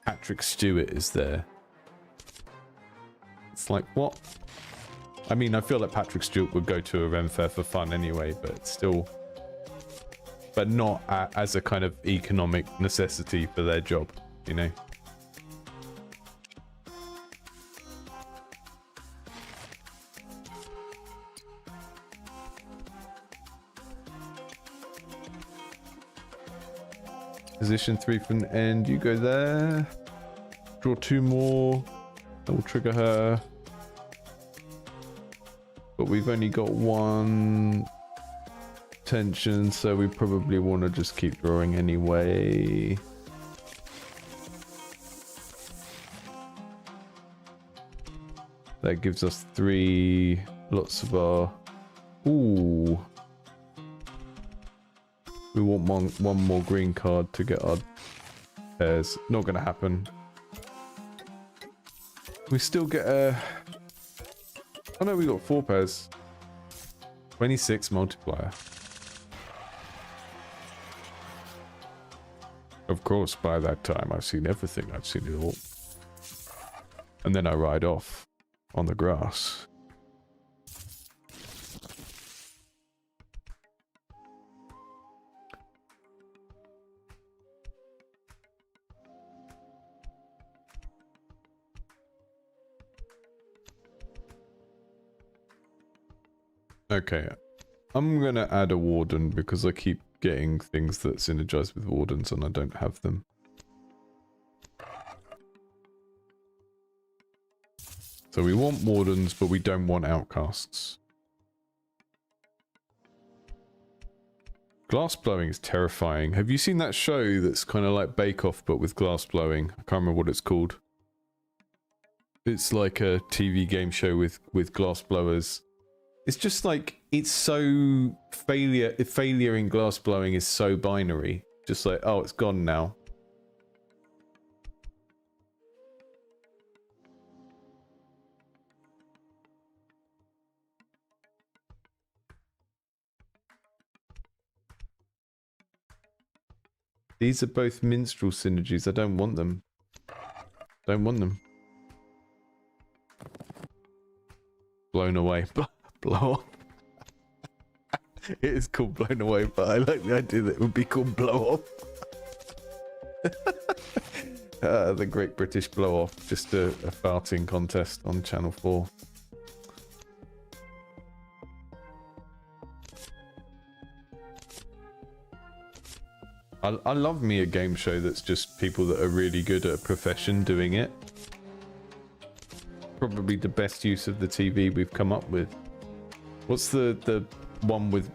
A: Patrick Stewart is there. It's like, what? I mean, I feel like Patrick Stewart would go to a Ren Fair for fun anyway, but still, but not as a kind of economic necessity for their job, you know? Position 3 from the end, you go there. Draw 2 more. That will trigger her. But we've only got 1 tension, so we probably want to just keep drawing anyway. That gives us 3 lots of our... Ooh. We want one more green card to get our pairs. Not going to happen. We still get a... Oh no, we got 4 pairs. 26 multiplier. Of course, by that time, I've seen everything. I've seen it all. And then I ride off on the grass. Okay, I'm gonna add a warden because I keep getting things that synergize with wardens and I don't have them. So we want wardens, but we don't want outcasts. Glass blowing is terrifying. Have you seen that show that's kind of like Bake Off but with glass blowing? I can't remember what it's called. It's like a TV game show with glass blowers. It's just like, it's so failure in glass blowing is so binary. Just like, oh, it's gone now. These are both minstrel synergies. I don't want them. Don't want them. Blown away. Blow off. It is called blown away, but I like the idea that it would be called blow off. The Great British Blow Off. Just a farting contest on Channel 4. I love me a game show that's just people that are really good at a profession doing it. Probably the best use of the TV we've come up with. What's the one with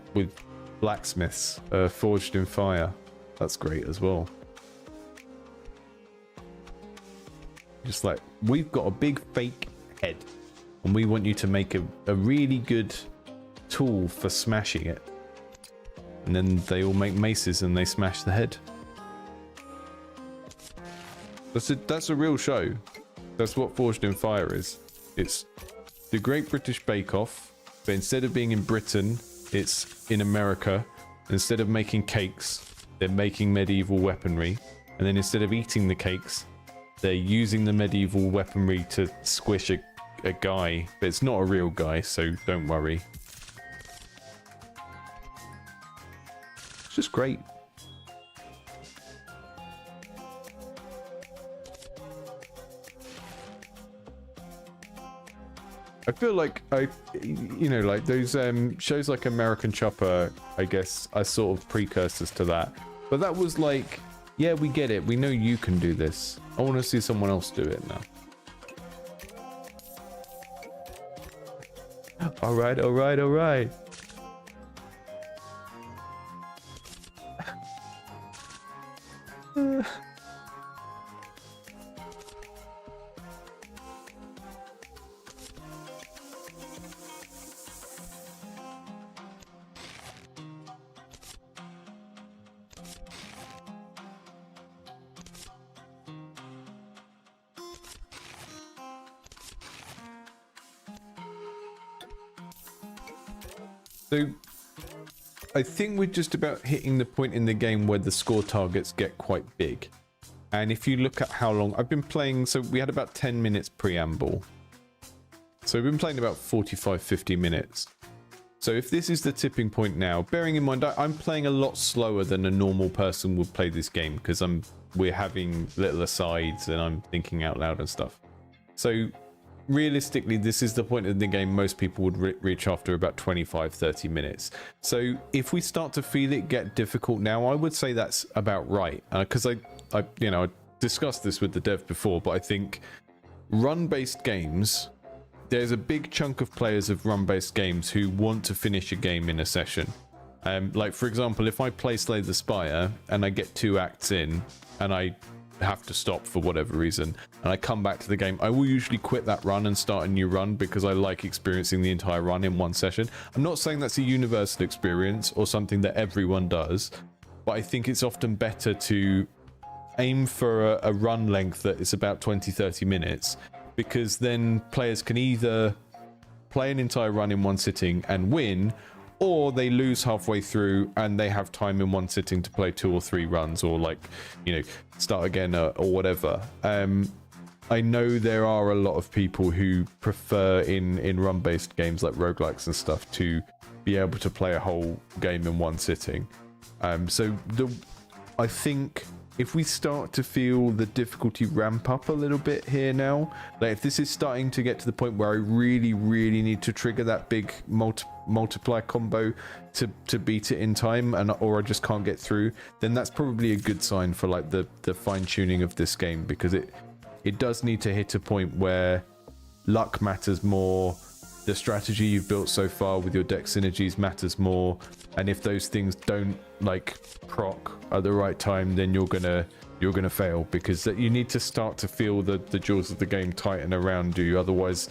A: blacksmiths? Forged in Fire. That's great as well. Just like, we've got a big fake head and we want you to make a really good tool for smashing it. And then they all make maces and they smash the head. That's a real show. That's what Forged in Fire is. It's the Great British Bake Off, but instead of being in Britain, it's in America. Instead of making cakes, they're making medieval weaponry. And then instead of eating the cakes, they're using the medieval weaponry to squish a guy. But it's not a real guy, so don't worry. It's just great. I feel like you know, like those shows like American Chopper, I guess, are sort of precursors to that. But that was like, yeah, we get it. We know you can do this. I want to see someone else do it now. All right, all right, all right. So I think we're just about hitting the point in the game where the score targets get quite big. And if you look at how long I've been playing, so we had about 10 minutes preamble. So we've been playing about 45, 50 minutes. So if this is the tipping point now, bearing in mind I'm playing a lot slower than a normal person would play this game because we're having little asides and I'm thinking out loud and stuff. So realistically, this is the point in the game most people would reach after about 25, 30 minutes. So if we start to feel it get difficult now, I would say that's about right. Because I you know, I discussed this with the dev before, but I think run-based games, there's a big chunk of players of run-based games who want to finish a game in a session. Like, for example, if I play Slay the Spire and I get 2 acts in and I have to stop for whatever reason and I come back to the game, I will usually quit that run and start a new run because I like experiencing the entire run in one session. I'm not saying that's a universal experience or something that everyone does, but I think it's often better to aim for a run length that is about 20-30 minutes, because then players can either play an entire run in one sitting and win, or they lose halfway through and they have time in one sitting to play 2 or 3 runs, or, like, you know, start again or whatever. I know there are a lot of people who prefer in run-based games like roguelikes and stuff to be able to play a whole game in one sitting. I think if we start to feel the difficulty ramp up a little bit here now, like if this is starting to get to the point where I really, really need to trigger that big multiply combo to beat it in time, or I just can't get through, then that's probably a good sign for like the fine tuning of this game, because it does need to hit a point where luck matters more, the strategy you've built so far with your deck synergies matters more, and if those things don't like proc at the right time, then you're gonna fail, because you need to start to feel the jaws of the game tighten around you. Otherwise,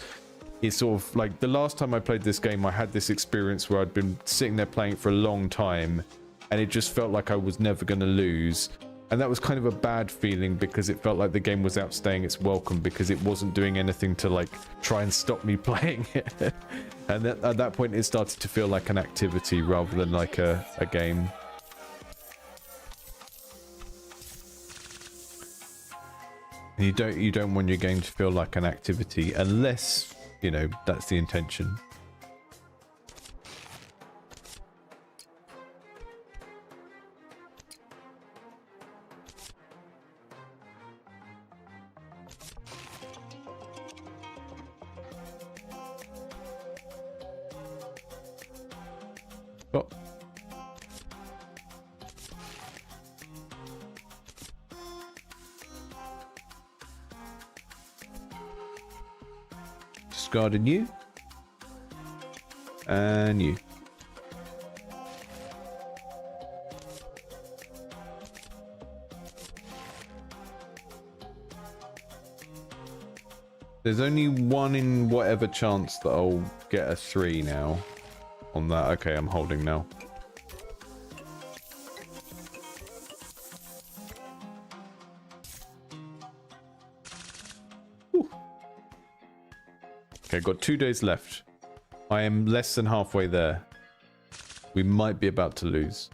A: it's sort of like the last time I played this game, I had this experience where I'd been sitting there playing it for a long time and it just felt like I was never going to lose, and that was kind of a bad feeling, because it felt like the game was outstaying its welcome because it wasn't doing anything to like try and stop me playing it. And at that point it started to feel like an activity rather than like a game. And you don't want your game to feel like an activity unless, you know, that's the intention. Oh. Discarding you. And you. There's only one in whatever chance that I'll get a 3 now on that. Okay, I'm holding now. Whew. Okay, got 2 days left. I am less than halfway there. We might be about to lose.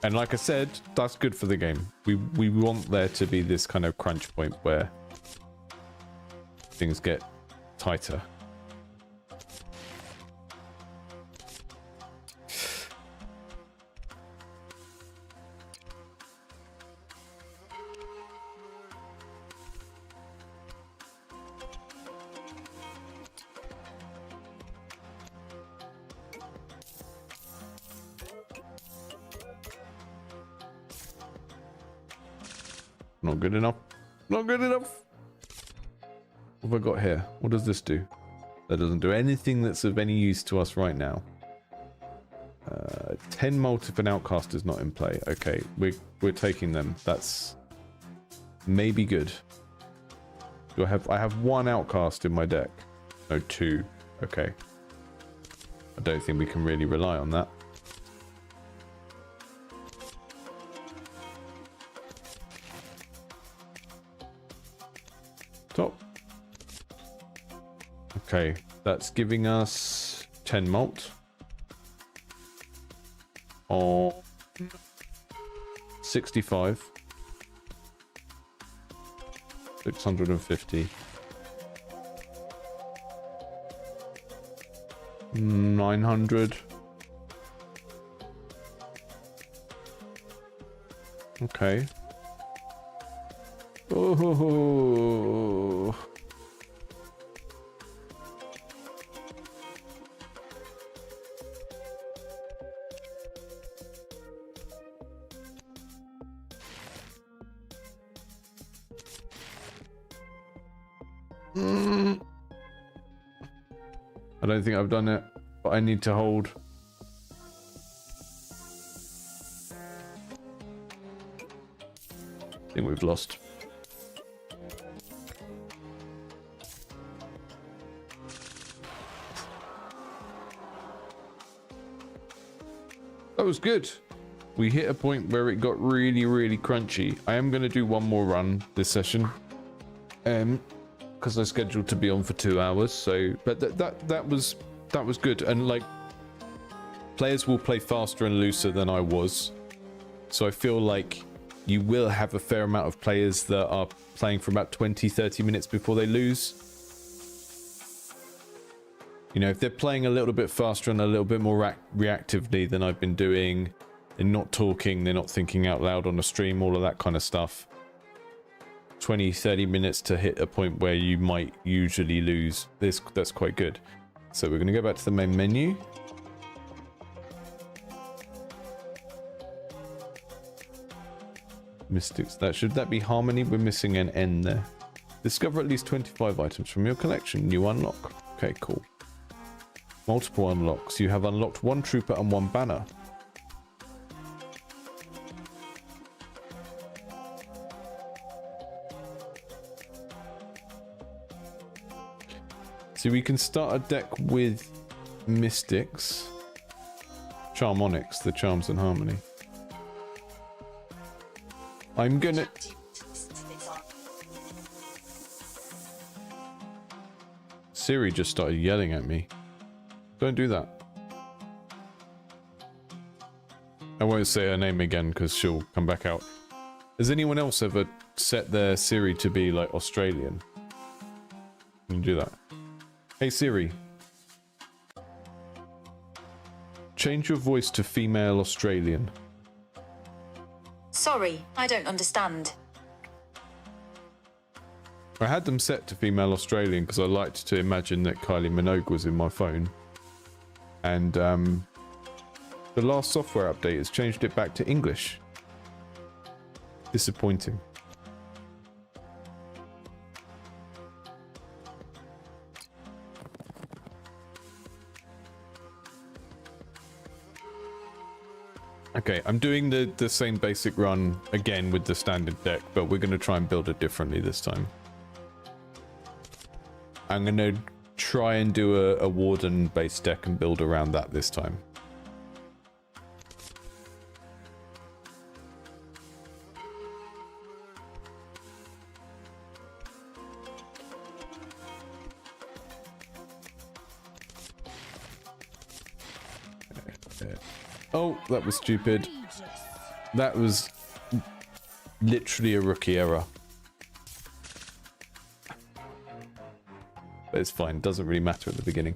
A: And like I said, that's good for the game. We want there to be this kind of crunch point where things get tighter. Not good enough. Not good enough. What have I got here? What does this do? That doesn't do anything that's of any use to us right now. 10 mult if an outcast is not in play. Okay, we're taking them. That's maybe good. Do I have one outcast in my deck? No, 2. Okay. I don't think we can really rely on that. Top. Okay, that's giving us 10 malt. On 65. 650. 900. Okay. Oh. I don't think I've done it, but I need to hold. I think we've lost. That was good. We hit a point where it got really, really crunchy. I am going to do one more run this session. Because I scheduled to be on for 2 hours. So, but that was good. And like, players will play faster and looser than I was. So I feel like you will have a fair amount of players that are playing for about 20-30 minutes before they lose. You know, if they're playing a little bit faster and a little bit more reactively than I've been doing, they're not talking, they're not thinking out loud on the stream, all of that kind of stuff. 20-30 minutes to hit a point where you might usually lose. That's quite good. So we're going to go back to the main menu. Mystics. Should that be harmony? We're missing an N there. Discover at least 25 items from your collection. New unlock. Okay, cool. Multiple unlocks. You have unlocked 1 trooper and 1 banner. So we can start a deck with Mystics. Charmonics, the Charms and Harmony. I'm gonna... Siri just started yelling at me. Don't do that. I won't say her name again because she'll come back out. Has anyone else ever set their Siri to be like Australian? You can do that. Hey Siri. Change your voice to female Australian.
B: Sorry, I don't understand.
A: I had them set to female Australian because I liked to imagine that Kylie Minogue was in my phone. And the last software update has changed it back to English. Disappointing. Okay, I'm doing the same basic run again with the standard deck, but we're going to try and build it differently this time. I'm going to try and do a Warden-based deck and build around that this time. Oh, that was stupid. That was literally a rookie error. But it's fine, doesn't really matter at the beginning.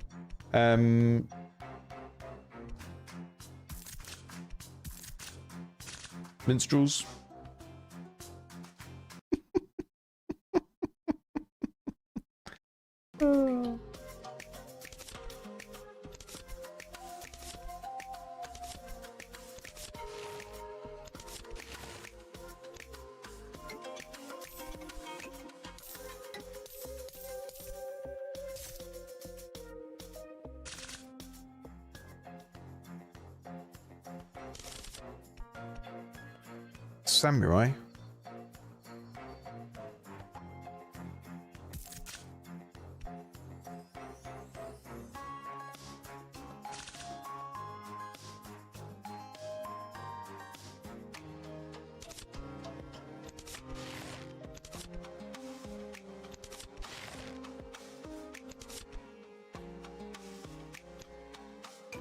A: Minstrels. Samurai.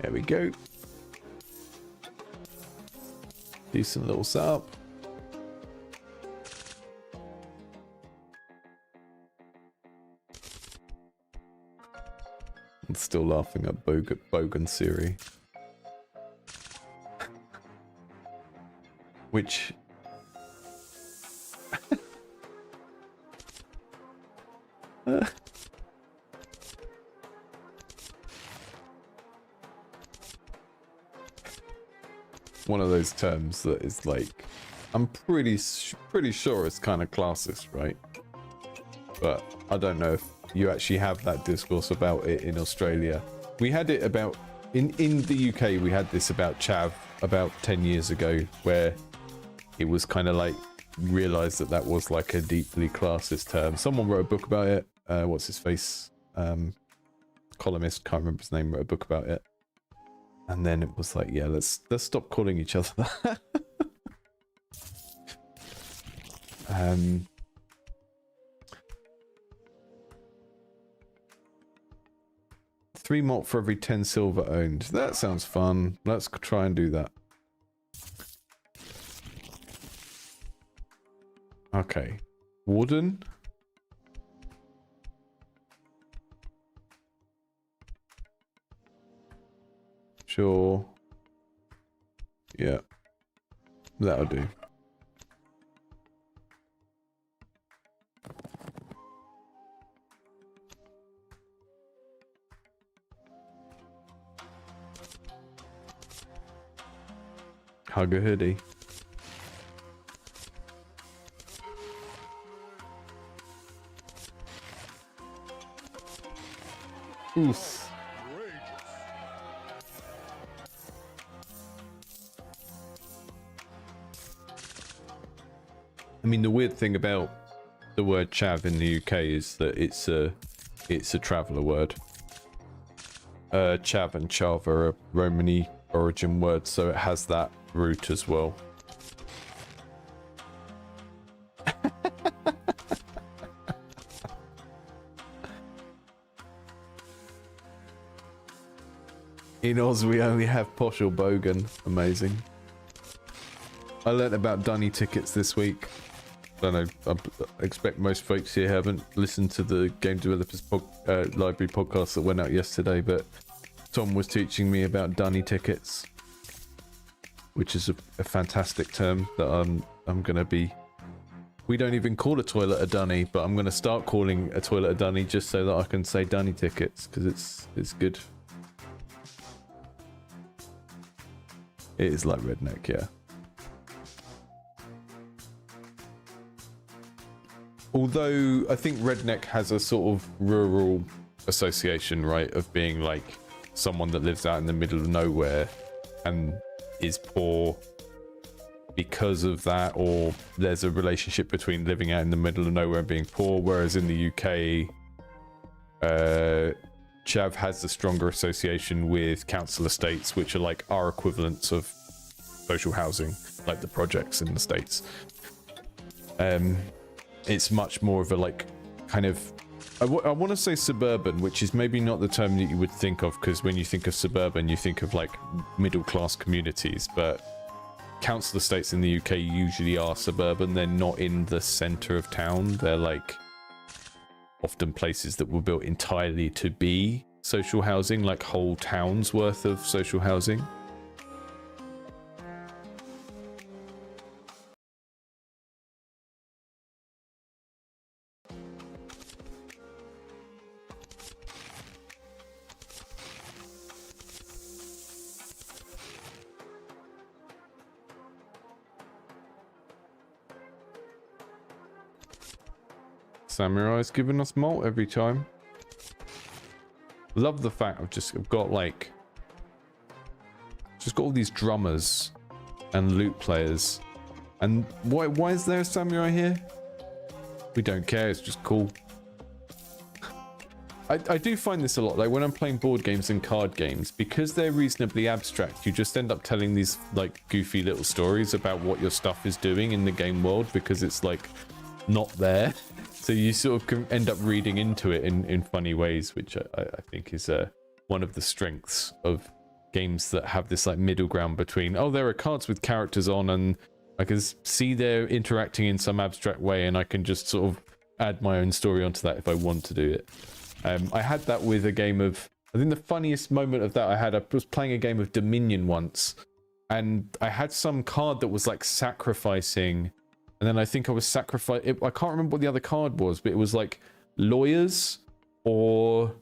A: There we go. Decent little setup. I'm still laughing at Bogan Siri. Which... one of those terms that is like, I'm pretty sure it's kind of classist, right? But I don't know if you actually have that discourse about it in Australia. We had it about in the UK. We had this about chav about 10 years ago, where it was kind of like realized that that was like a deeply classist term. Someone wrote a book about it. What's his face? Columnist, can't remember his name, wrote a book about it. And then it was like, yeah, let's stop calling each other that. 3 malt for every 10 silver owned. That sounds fun. Let's try and do that. Okay. Warden. Sure. Yeah. That'll do. Hug a hoodie. Oof. I mean, the weird thing about the word chav in the UK is that it's a traveller word. Chav and chav are a Romany origin word, so it has that root as well. In Oz, we only have posh or bogan. Amazing. I learnt about dunny tickets this week. I don't know, I expect most folks here haven't listened to the Game Developers Library podcast that went out yesterday, but Tom was teaching me about dunny tickets, which is a fantastic term that I'm going to be... We don't even call a toilet a dunny, but I'm going to start calling a toilet a dunny just so that I can say dunny tickets, because it's good. It is like redneck, yeah. Although I think redneck has a sort of rural association, right, of being like someone that lives out in the middle of nowhere and is poor because of that, or there's a relationship between living out in the middle of nowhere and being poor, whereas in the UK, chav has a stronger association with council estates, which are like our equivalents of social housing, like the projects in the States. It's much more of a like kind of I want to say suburban, which is maybe not the term that you would think of, because when you think of suburban you think of like middle class communities, but council estates in the UK usually are suburban. They're not in the center of town. They're like often places that were built entirely to be social housing, like whole towns worth of social housing. Samurai's giving us malt every time. Love the fact I've got like just got all these drummers and lute players And why is there a samurai here? We don't care, it's just cool. I do find this a lot, like when I'm playing board games and card games, because they're reasonably abstract, you just end up telling these like goofy little stories about what your stuff is doing in the game world because it's like not there. So you sort of can end up reading into it in funny ways, which I think is one of the strengths of games that have this like middle ground between, oh, there are cards with characters on and I can see they're interacting in some abstract way and I can just sort of add my own story onto that if I want to do it. I had that with a game of, I think the funniest moment of that I was playing a game of Dominion once, and I had some card that was like sacrificing, and then I think I was sacrificing, I can't remember what the other card was, but it was like lawyers or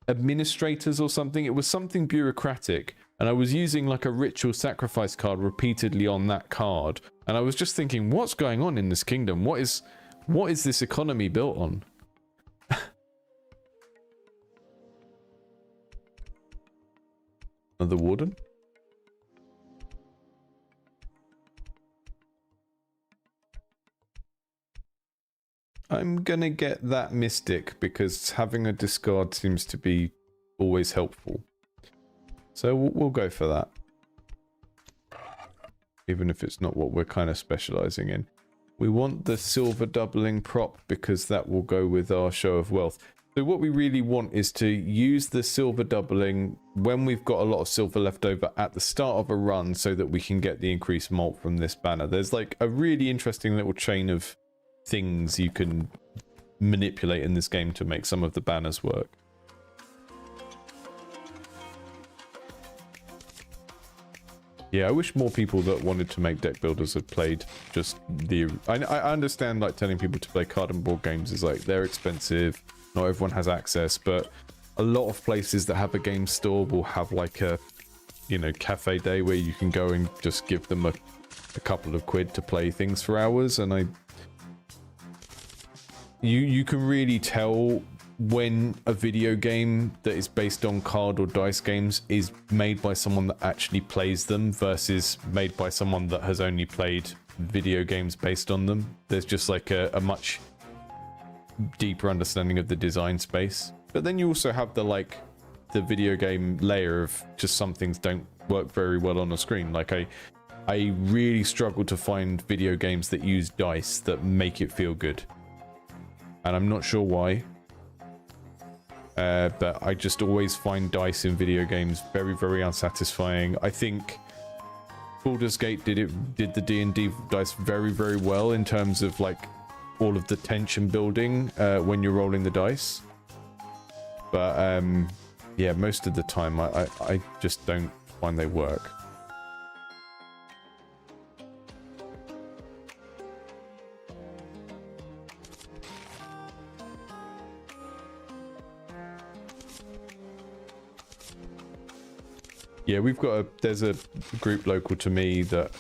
A: administrators or something. It was something bureaucratic, and I was using like a ritual sacrifice card repeatedly on that card, and I was just thinking, what's going on in this kingdom? What is this economy built on? The warden? I'm gonna get that mystic because having a discard seems to be always helpful. So we'll go for that. Even if it's not what we're kind of specializing in. We want the silver doubling prop because that will go with our show of wealth. So what we really want is to use the silver doubling when we've got a lot of silver left over at the start of a run so that we can get the increased malt from this banner. There's like a really interesting little chain of things you can manipulate in this game to make some of the banners work. Yeah, I wish more people that wanted to make deck builders had played just the... I understand like telling people to play card and board games is like they're expensive. Not everyone has access, but a lot of places that have a game store will have like a, you know, cafe day where you can go and just give them a couple of quid to play things for hours. And you can really tell when a video game that is based on card or dice games is made by someone that actually plays them versus made by someone that has only played video games based on them. There's just like a much deeper understanding of the design space. But then you also have the video game layer of just some things don't work very well on a screen. Like I really struggle to find video games that use dice that make it feel good, and I'm not sure why, but I just always find dice in video games very, very unsatisfying. I think Baldur's Gate did the D&D dice very, very well in terms of like all of the tension building when you're rolling the dice, but yeah, most of the time I just don't find they work. Yeah, there's a group local to me that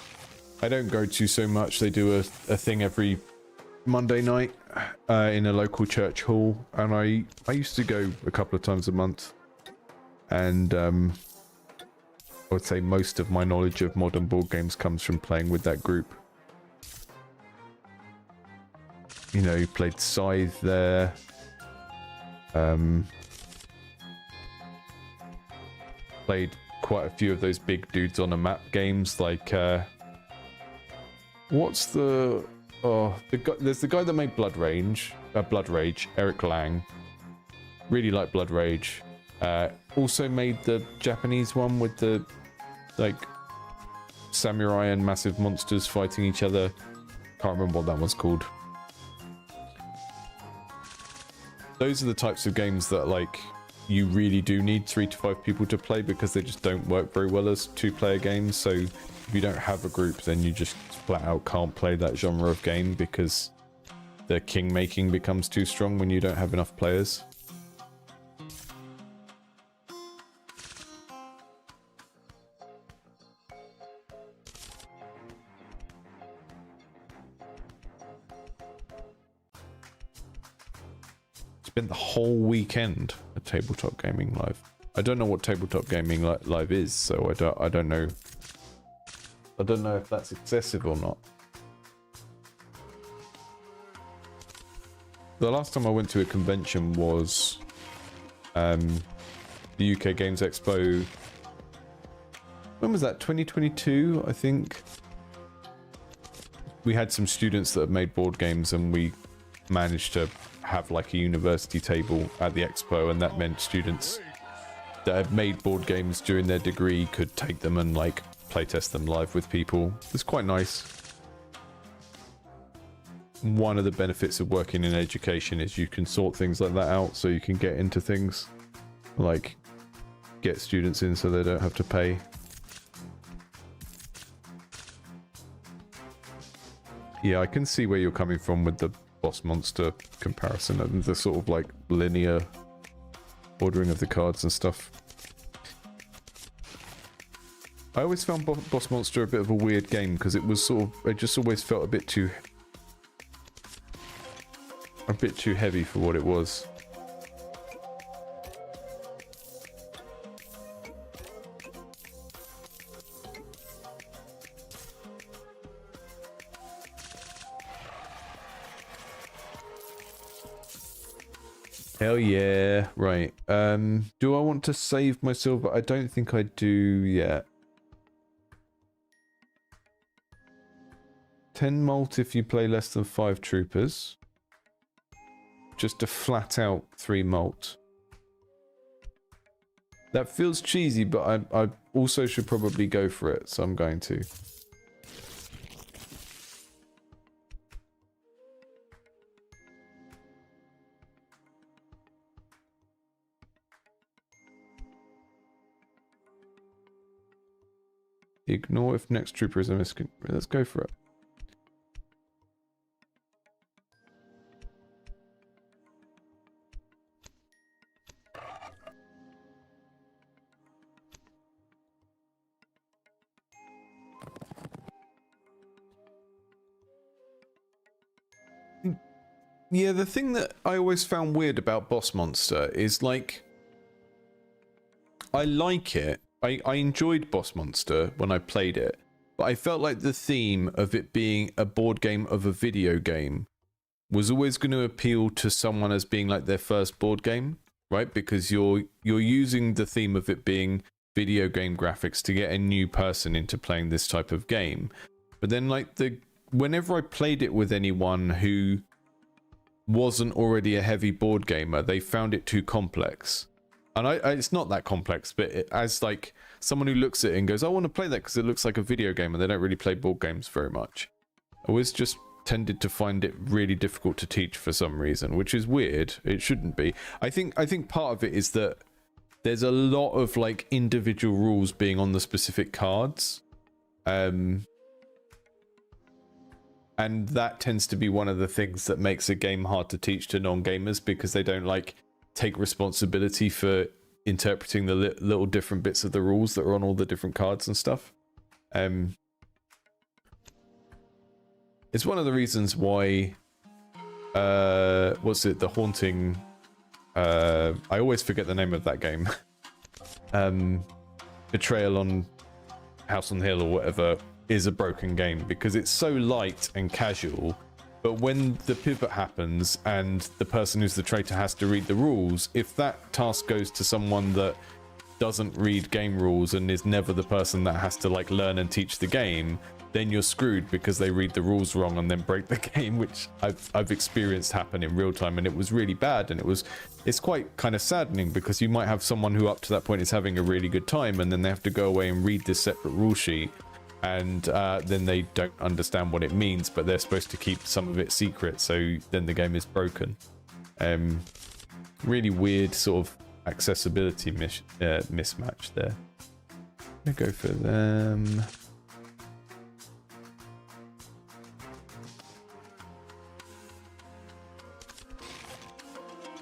A: I don't go to so much. They do a thing every Monday night in a local church hall, and I used to go a couple of times a month, and I would say most of my knowledge of modern board games comes from playing with that group. You know, you played Scythe there, played quite a few of those big dudes on a map games, like what's the there's the guy that made Blood Rage, Eric Lang. Really like Blood Rage. Also made the Japanese one with the like samurai and massive monsters fighting each other. Can't remember what that one's called. Those are the types of games that like you really do need 3 to 5 people to play because they just don't work very well as 2-player games. So if you don't have a group, then you just flat out can't play that genre of game because the king making becomes too strong when you don't have enough players. Spent the whole weekend at Tabletop Gaming Live. I don't know what Tabletop Gaming Live is, so I don't know I don't know if that's excessive or not. The last time I went to a convention was the UK Games Expo. When was that? 2022, I think. We had some students that had made board games, and we managed to have like a university table at the expo, and that meant students that had made board games during their degree could take them and like playtest them live with people. It's quite nice. One of the benefits of working in education is you can sort things like that out, so you can get into things like get students in so they don't have to pay. Yeah, I can see where you're coming from with the boss monster comparison and the sort of like linear ordering of the cards and stuff. I always found boss monster a bit of a weird game because it was sort of, it just always felt a bit too heavy for what it was. Hell yeah. Right. Do I want to save my silver? I don't think I do yet. 10 malt if you play less than 5 troopers. Just a flat out 3 malt. That feels cheesy, but I also should probably go for it, so I'm going to. Ignore if next trooper is a miscon. Let's go for it. Yeah, the thing that I always found weird about Boss Monster is like, I like it. I enjoyed Boss Monster when I played it, but I felt like the theme of it being a board game of a video game was always going to appeal to someone as being like their first board game, right? Because you're using the theme of it being video game graphics to get a new person into playing this type of game. But then like whenever I played it with anyone who wasn't already a heavy board gamer, they found it too complex. And it's not that complex, but as like someone who looks at it and goes, I want to play that because it looks like a video game, and they don't really play board games very much. I always just tended to find it really difficult to teach for some reason, which is weird. It shouldn't be. I think part of it is that there's a lot of like individual rules being on the specific cards. And that tends to be one of the things that makes a game hard to teach to non-gamers, because they don't like take responsibility for interpreting the little different bits of the rules that are on all the different cards and stuff. It's one of the reasons why what's it, the haunting, I always forget the name of that game. Betrayal on House on the Hill or whatever is a broken game, because it's so light and casual, but when the pivot happens and the person who's the traitor has to read the rules, if that task goes to someone that doesn't read game rules and is never the person that has to like learn and teach the game, then you're screwed because they read the rules wrong and then break the game, which I've experienced happen in real time, and it was really bad. And it's quite kind of saddening, because you might have someone who up to that point is having a really good time, and then they have to go away and read this separate rule sheet, and then they don't understand what it means, but they're supposed to keep some of it secret, so then the game is broken. Really weird sort of accessibility mismatch there. I'm gonna go for them.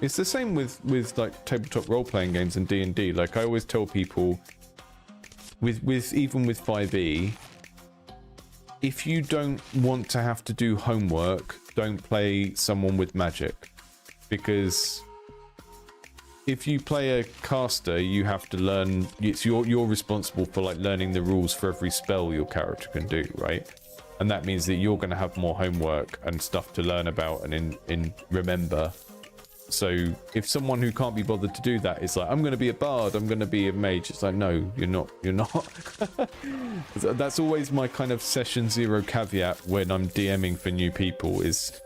A: It's the same with like tabletop role-playing games and D&D. Like I always tell people, even with 5e, if you don't want to have to do homework, don't play someone with magic, because if you play a caster, you have to learn. It's you're responsible for like learning the rules for every spell your character can do, right? And that means that you're going to have more homework and stuff to learn about and in remember. So if someone who can't be bothered to do that is like, I'm going to be a bard, I'm going to be a mage, it's like, no, you're not. That's always my kind of session zero caveat when I'm DMing for new people, is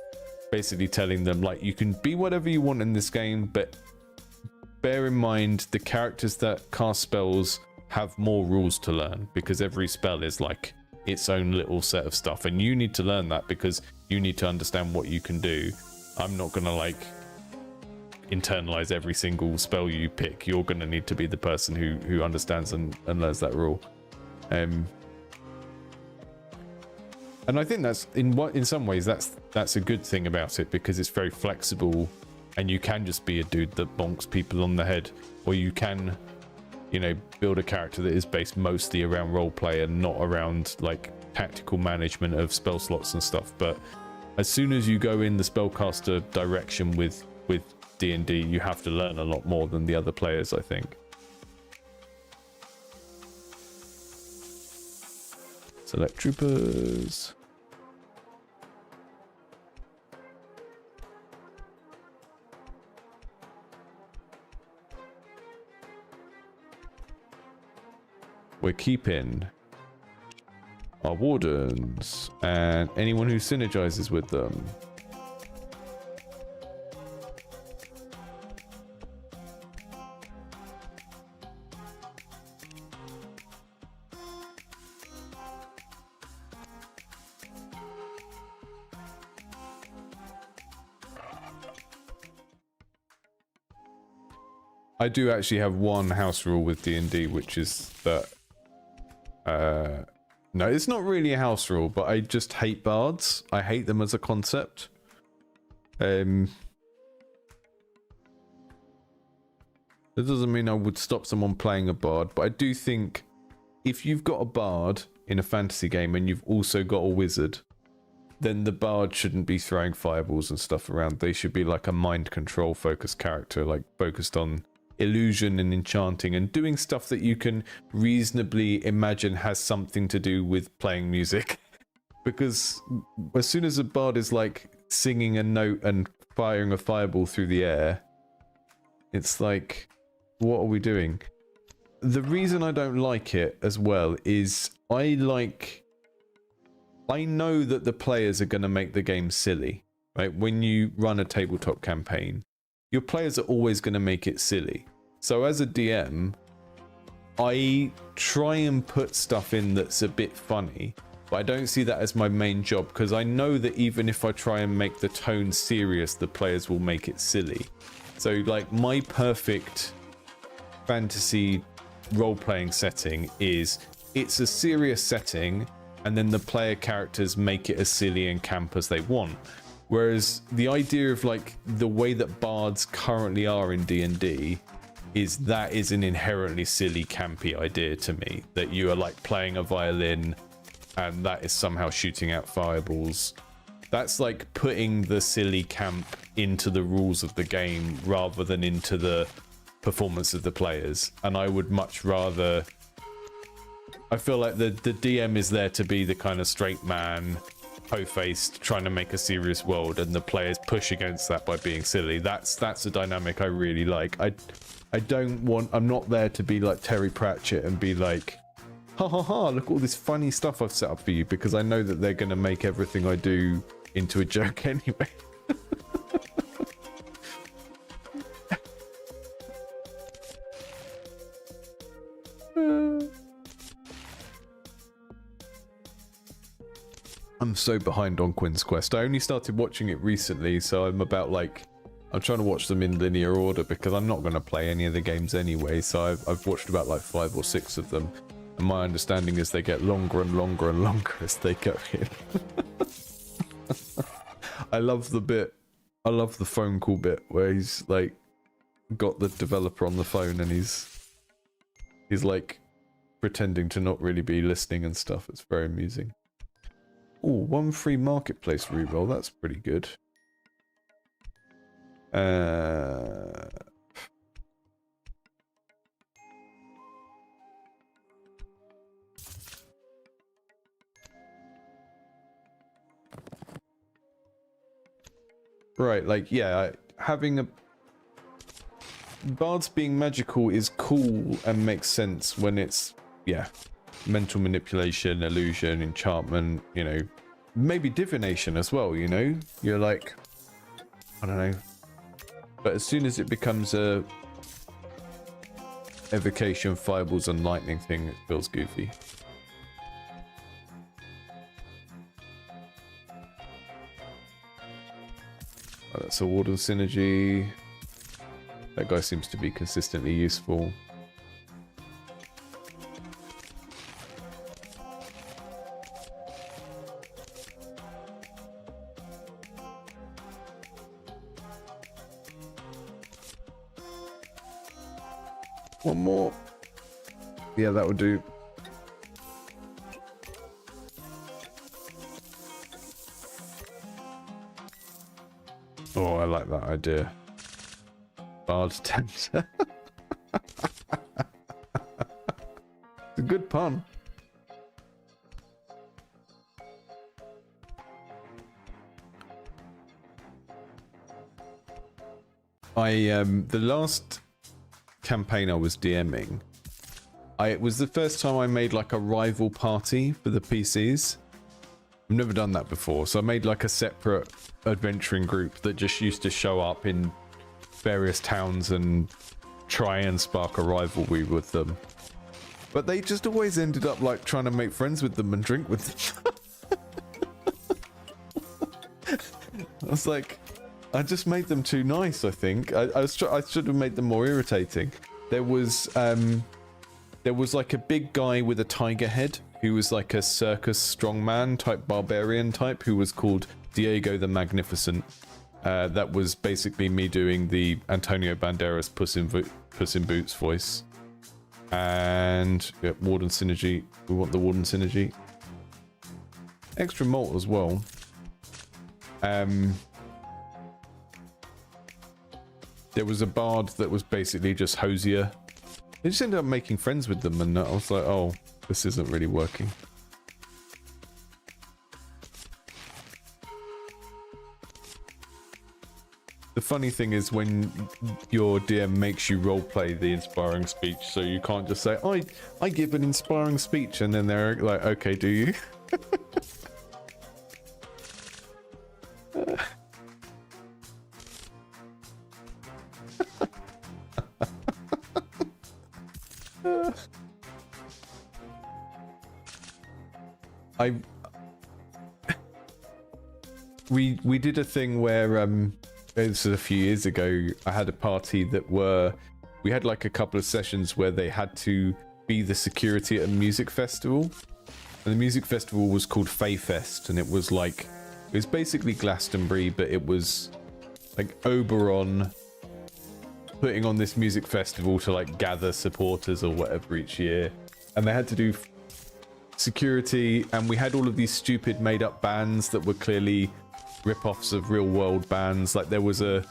A: basically telling them like, you can be whatever you want in this game, but bear in mind the characters that cast spells have more rules to learn, because every spell is like its own little set of stuff, and you need to learn that because you need to understand what you can do. I'm not going to like internalize every single spell you pick. You're going to need to be the person who understands and learns that rule. And I think that's in some ways that's a good thing about it, because it's very flexible and you can just be a dude that bonks people on the head, or you can, you know, build a character that is based mostly around roleplay and not around like tactical management of spell slots and stuff. But as soon as you go in the spellcaster direction with D&D, you have to learn a lot more than the other players, I think. Select troopers. We're keeping our wardens and anyone who synergizes with them. I do actually have one house rule with D&D, which is that no, it's not really a house rule, but I just hate bards. I hate them as a concept. That doesn't mean I would stop someone playing a bard, but I do think if you've got a bard in a fantasy game and you've also got a wizard, then the bard shouldn't be throwing fireballs and stuff around. They should be like a mind control focused character, like focused on illusion and enchanting and doing stuff that you can reasonably imagine has something to do with playing music. Because as soon as a bard is like singing a note and firing a fireball through the air, it's like, what are we doing? The reason I don't like it as well is I know that the players are going to make the game silly, right? When you run a tabletop campaign, your players are always going to make it silly. So as a DM, I try and put stuff in that's a bit funny, but I don't see that as my main job, because I know that even if I try and make the tone serious, the players will make it silly. So like my perfect fantasy role-playing setting is, it's a serious setting and then the player characters make it as silly and camp as they want. Whereas the idea of like the way that bards currently are in D&D is an inherently silly, campy idea to me, that you are like playing a violin and that is somehow shooting out fireballs. That's like putting the silly camp into the rules of the game rather than into the performance of the players. And I would much rather, I feel like the DM is there to be the kind of straight man, po-faced, trying to make a serious world, and the players push against that by being silly. That's a dynamic I really like. I'm not there to be like Terry Pratchett and be like, ha ha ha, look at all this funny stuff I've set up for you, because I know that they're going to make everything I do into a joke anyway. I'm so behind on Quinn's Quest. I only started watching it recently, so I'm trying to watch them in linear order because I'm not going to play any of the games anyway. So I've watched about like 5 or 6 of them, and my understanding is they get longer and longer and longer as they go in. I love the phone call bit where he's like got the developer on the phone and he's like pretending to not really be listening and stuff. It's very amusing. Oh, 1 free marketplace reroll. That's pretty good. Right, like, yeah, having a... Bards being magical is cool and makes sense when it's, yeah, mental manipulation, illusion, enchantment, you know, maybe divination as well, you know? You're like, I don't know. But as soon as it becomes a evocation, fireballs and lightning thing, it feels goofy. Oh, that's a Warden synergy. That guy seems to be consistently useful. One more. Yeah, that would do. Oh, I like that idea. Bard tempt. It's a good pun. The last campaign I was DMing, it was the first time I made like a rival party for the PCs. I've never done that before, so I made like a separate adventuring group that just used to show up in various towns and try and spark a rivalry with them. But they just always ended up like trying to make friends with them and drink with them. I was like, I just made them too nice, I think. I should have made them more irritating. There was like a big guy with a tiger head who was like a circus strongman type barbarian type who was called Diego the Magnificent. That was basically me doing the Antonio Banderas Puss in Boots voice. And yeah, Warden synergy. We want the Warden synergy. Extra malt as well. There was a bard that was basically just Hosier. They just ended up making friends with them, and I was like, oh, this isn't really working. The funny thing is when your DM makes you roleplay the inspiring speech, so you can't just say, I give an inspiring speech, and then they're like, okay, do you? We did a thing where this was a few years ago. I had a party that we had like a couple of sessions where they had to be the security at a music festival, and the music festival was called Fae Fest, and it was basically Glastonbury, but it was like Oberon putting on this music festival to like gather supporters or whatever each year, and they had to do security, and we had all of these stupid made up bands that were clearly rip-offs of real world bands. Like there was a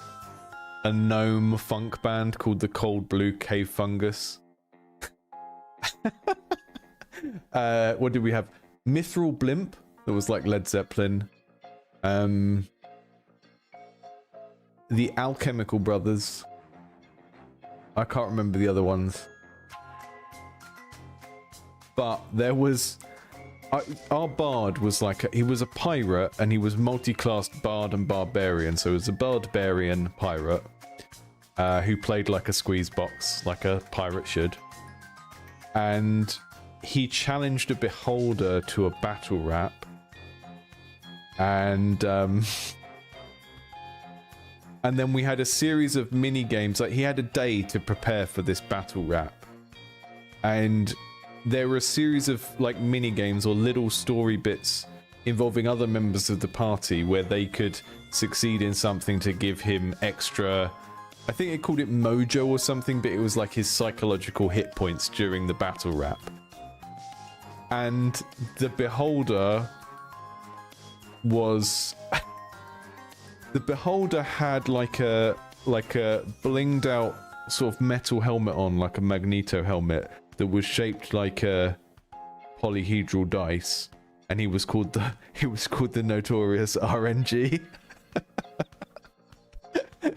A: gnome funk band called the Cold Blue Cave Fungus. What did we have? Mithril Blimp that was like Led Zeppelin. The Alchemical Brothers. I can't remember the other ones. But there was... Our bard was like... he was a pirate, and he was multi-classed bard and barbarian. So he was a barbarian pirate who played like a squeeze box, like a pirate should. And he challenged a beholder to a battle rap. And then we had a series of mini games. Like he had a day to prepare for this battle rap, and there were a series of like mini games or little story bits involving other members of the party where they could succeed in something to give him extra. I think it called it mojo or something, but it was like his psychological hit points during the battle rap. And the beholder was the beholder had like a blinged out sort of metal helmet on, like a Magneto helmet that was shaped like a polyhedral dice, and he was called the notorious RNG.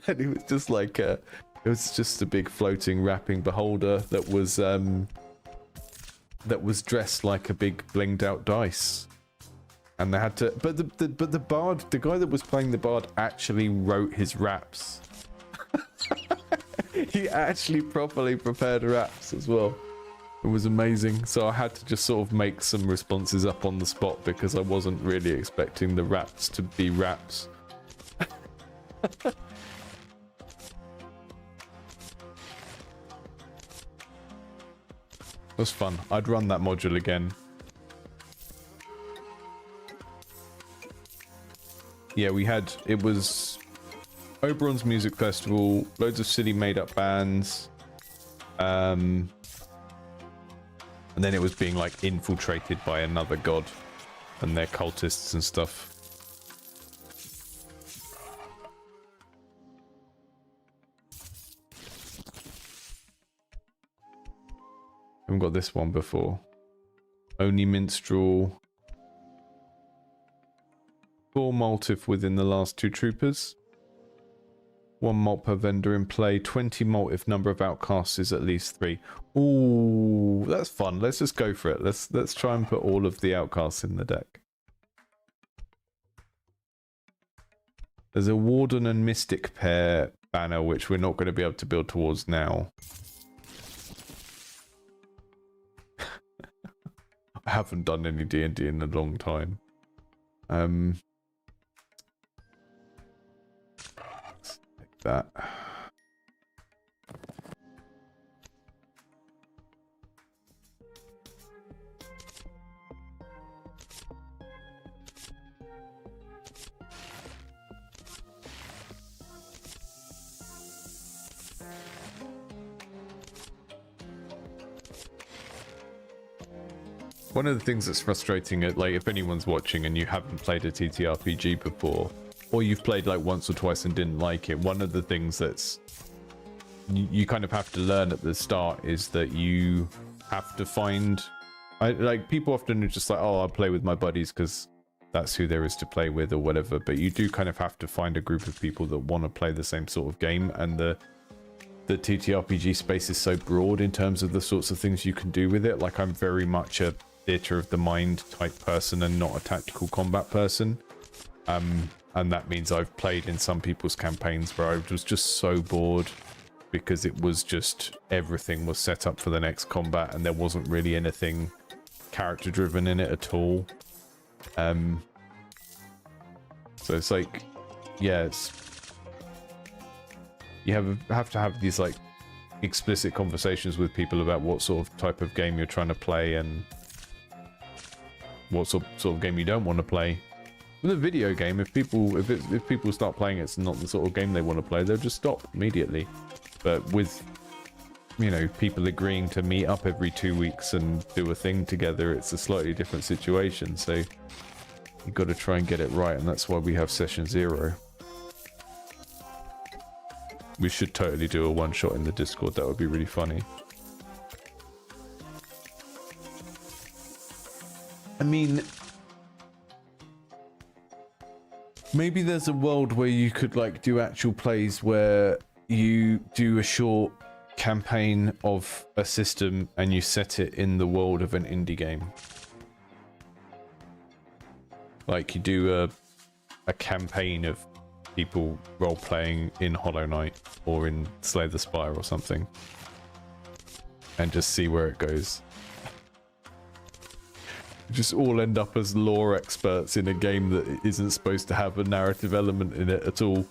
A: And it was just like it was just a big floating rapping beholder that was dressed like a big blinged out dice. And they had to, but the bard, the guy that was playing the bard actually wrote his raps. He actually properly prepared raps as well. It was amazing. So I had to just sort of make some responses up on the spot because I wasn't really expecting the raps to be raps. It was fun. I'd run that module again. Yeah, it was Oberon's Music Festival, loads of silly made-up bands, and then it was being like infiltrated by another god and their cultists and stuff. Haven't got this one before. Only minstrel. 4 malt if within the last 2 troopers. 1 malt per vendor in play. 20 malt if number of outcasts is at least 3. Ooh, that's fun. Let's just go for it. Let's try and put all of the outcasts in the deck. There's a Warden and Mystic pair banner which we're not going to be able to build towards now. I haven't done any D&D in a long time. Let's take that. One of the things that's frustrating, like if anyone's watching and you haven't played a TTRPG before, or you've played like once or twice and didn't like it, one of the things that's you kind of have to learn at the start is that you have to find, like people often are just like, oh, I'll play with my buddies because that's who there is to play with or whatever, but you do kind of have to find a group of people that want to play the same sort of game, and the TTRPG space is so broad in terms of the sorts of things you can do with it. Like I'm very much a theater of the mind type person and not a tactical combat person, and that means I've played in some people's campaigns where I was just so bored because it was just everything was set up for the next combat and there wasn't really anything character driven in it at all. So it's like, yeah, it's, you have to have these like explicit conversations with people about what sort of type of game you're trying to play and what sort of game you don't want to play. With a video game, if people start playing it's not the sort of game they want to play, they'll just stop immediately. But with, you know, people agreeing to meet up every 2 weeks and do a thing together, it's a slightly different situation. So you've got to try and get it right, and that's why we have session 0. We should totally do a one-shot in the Discord. That would be really funny. I mean, maybe there's a world where you could like do actual plays where you do a short campaign of a system and you set it in the world of an indie game. Like you do a campaign of people role-playing in Hollow Knight or in Slay the Spire or something, and just see where it goes. Just all end up as lore experts in a game that isn't supposed to have a narrative element in it at all.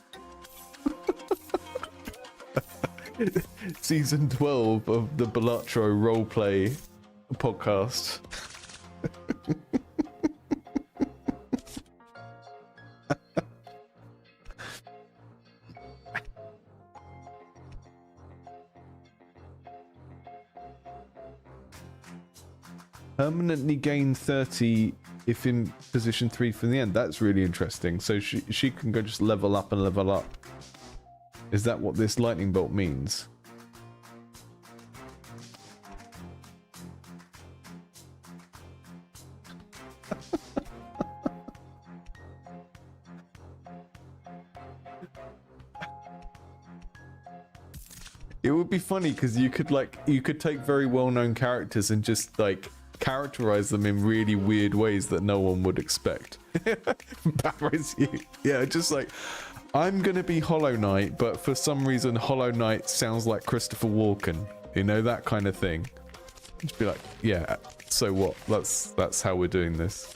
A: Season 12 of the Balatro roleplay podcast. Permanently gain 30 if in position 3 from the end. That's really interesting. So she can go just level up and level up. Is that what this lightning bolt means? It would be funny because you could take very well-known characters and just like characterize them in really weird ways that no one would expect. Embarrass you. Yeah, just like, I'm gonna be Hollow Knight, but for some reason Hollow Knight sounds like Christopher Walken. You know, that kind of thing. Just be like, yeah, so what? That's how we're doing this.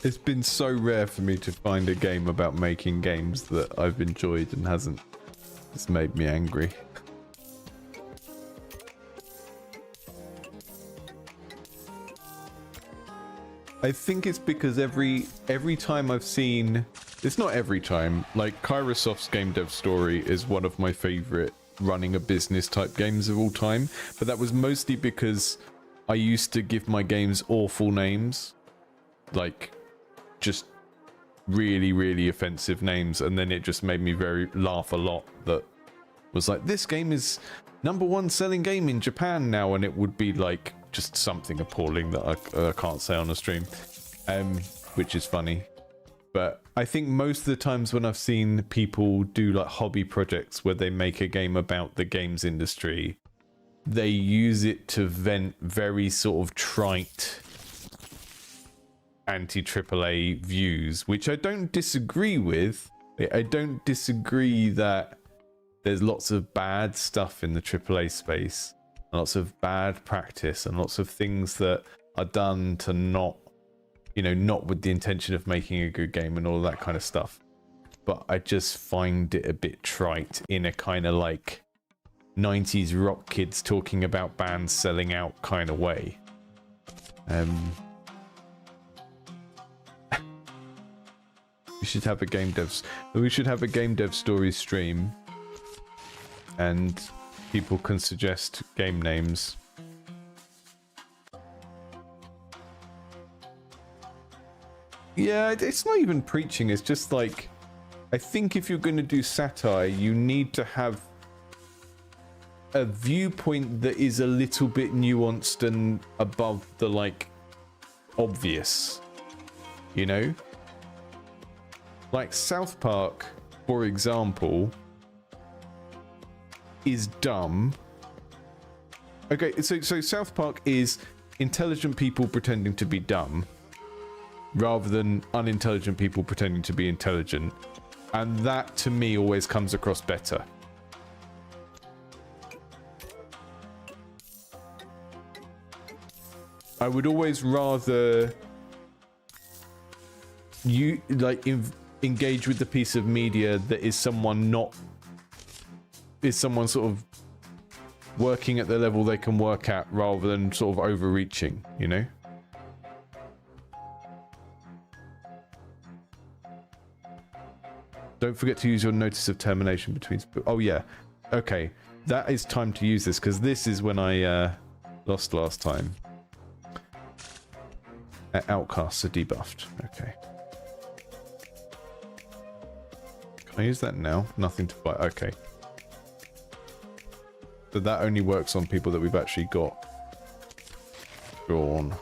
A: It's been so rare for me to find a game about making games that I've enjoyed and hasn't. It's made me angry. I think it's because every time I've seen, it's not every time, like Kairosoft's game dev story is one of my favorite running a business type games of all time, but that was mostly because I used to give my games awful names, like just really offensive names, and then it just made me laugh a lot. That was like, this game is #1 selling game in Japan now, and it would be like just something appalling that I can't say on a stream, which is funny. But I think most of the times when I've seen people do like hobby projects where they make a game about the games industry, they use it to vent very sort of trite anti-AAA views, which I don't disagree with. I don't disagree that there's lots of bad stuff in the AAA space, lots of bad practice, and lots of things that are done to not with the intention of making a good game and all that kind of stuff. But I just find it a bit trite in a kind of like 90s rock kids talking about bands selling out kind of way. We should have a game dev stories stream, and people can suggest game names. Yeah, it's not even preaching, it's just like, I think if you're going to do satire, you need to have a viewpoint that is a little bit nuanced and above the like obvious, you know? Like South Park, for example, is dumb. Okay, so South Park is intelligent people pretending to be dumb rather than unintelligent people pretending to be intelligent. And that, to me, always comes across better. I would always rather you engage with the piece of media that is someone sort of working at the level they can work at, rather than sort of overreaching, you know? Don't forget to use your notice of termination between... Oh yeah, okay, that is time to use this, because this is when I lost last time. Outcasts are debuffed. Okay. Can I use that now? Nothing to fight. Okay. So that only works on people that we've actually got drawn.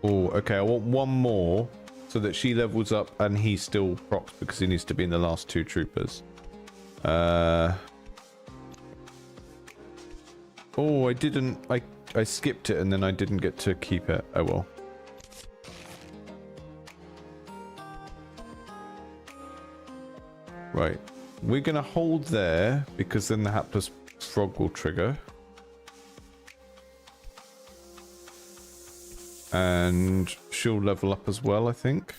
A: Oh, okay, I want one more so that she levels up and he still procs because he needs to be in the last 2 troopers. Oh, I didn't. I skipped it and then I didn't get to keep it. Oh well. Right. We're going to hold there because then the hapless frog will trigger. And she'll level up as well, I think.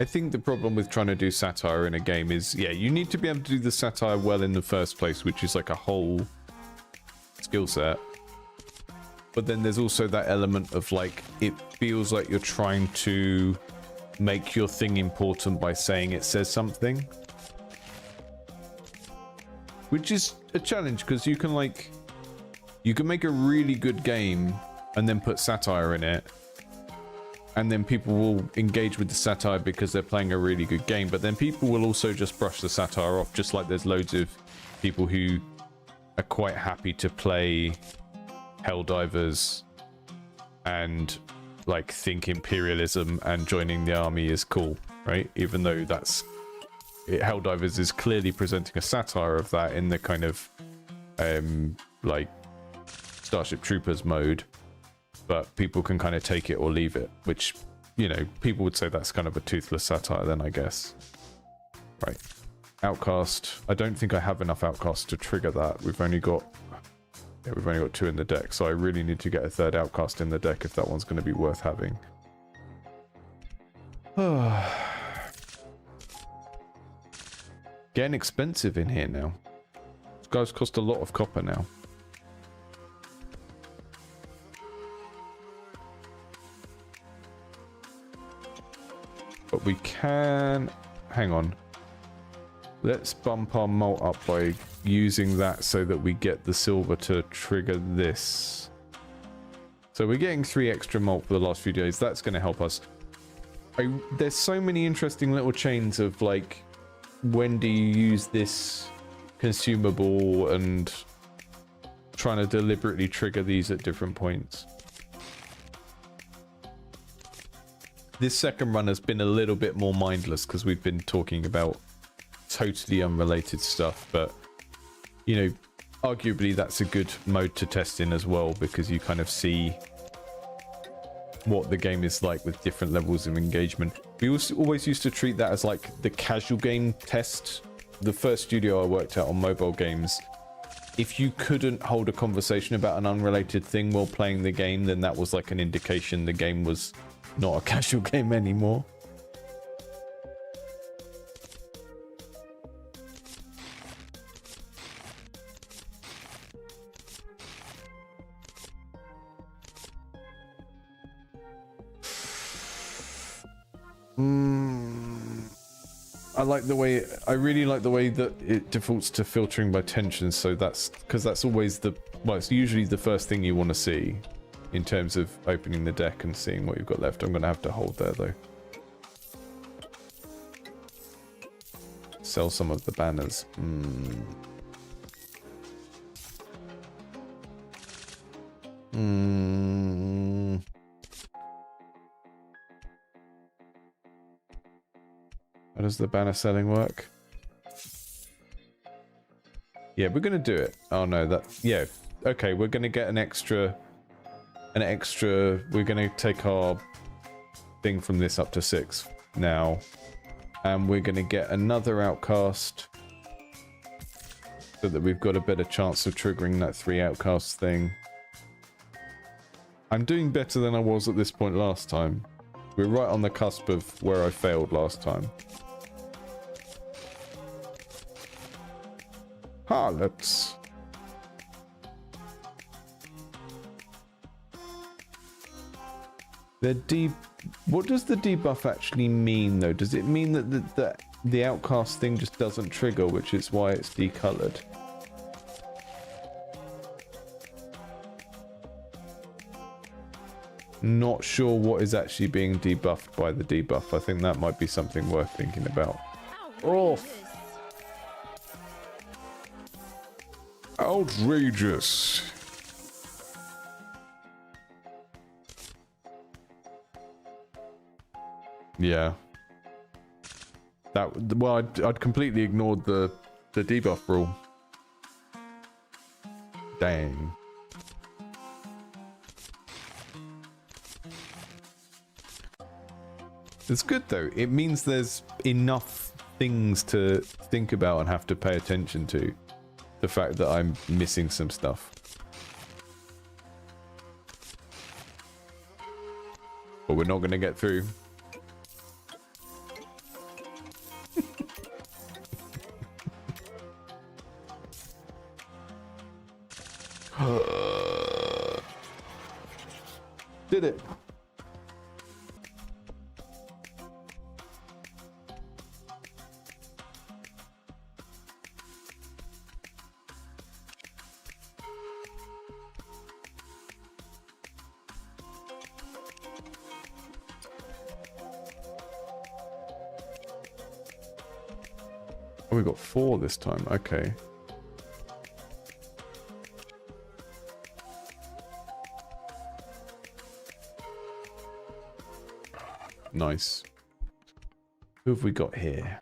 A: I think the problem with trying to do satire in a game is, yeah, you need to be able to do the satire well in the first place, which is like a whole skill set. But then there's also that element of like, it feels like you're trying to make your thing important by saying it says something. Which is a challenge because you can make a really good game and then put satire in it. And then people will engage with the satire because they're playing a really good game. But then people will also just brush the satire off, just like there's loads of people who are quite happy to play Helldivers and like think imperialism and joining the army is cool, right? Even though Helldivers is clearly presenting a satire of that in the kind of like Starship Troopers mode. But people can kind of take it or leave it, which, you know, people would say that's kind of a toothless satire then, I guess. Right. Outcast. I don't think I have enough outcasts to trigger that. We've only got 2 in the deck, so I really need to get a 3rd outcast in the deck if that one's going to be worth having. Getting expensive in here now. These guys cost a lot of copper now. But we can... Hang on. Let's bump our malt up by using that so that we get the silver to trigger this. So we're getting 3 extra malt for the last few days. That's going to help us. There's so many interesting little chains of like, when do you use this consumable and trying to deliberately trigger these at different points. This second run has been a little bit more mindless because we've been talking about totally unrelated stuff, but you know, arguably that's a good mode to test in as well because you kind of see what the game is like with different levels of engagement. We also always used to treat that as like the casual game test. The first studio I worked at on mobile games, if you couldn't hold a conversation about an unrelated thing while playing the game, then that was like an indication the game was not a casual game anymore. I really like the way that it defaults to filtering by tension, so that's because that's always it's usually the first thing you want to see in terms of opening the deck and seeing what you've got left. I'm going to have to hold there though. Sell some of the banners. How does the banner selling work? Yeah, we're going to do it. Oh no, yeah. Okay, we're going to get an extra, we're going to take our thing from this up to 6 now. And we're going to get another outcast so that we've got a better chance of triggering that 3 outcast thing. I'm doing better than I was at this point last time. We're right on the cusp of where I failed last time. Harlots. What does the debuff actually mean though? Does it mean that the outcast thing just doesn't trigger, which is why it's decolored? Not sure what is actually being debuffed by the debuff. I think that might be something worth thinking about. Oh! Outrageous! Yeah. That, well, I'd completely ignored the debuff rule. Dang. It's good though. It means there's enough things to think about and have to pay attention to. The fact that I'm missing some stuff. But we're not going to get through. Did it. Oh, we got 4 this time. Okay. Nice. Who have we got here?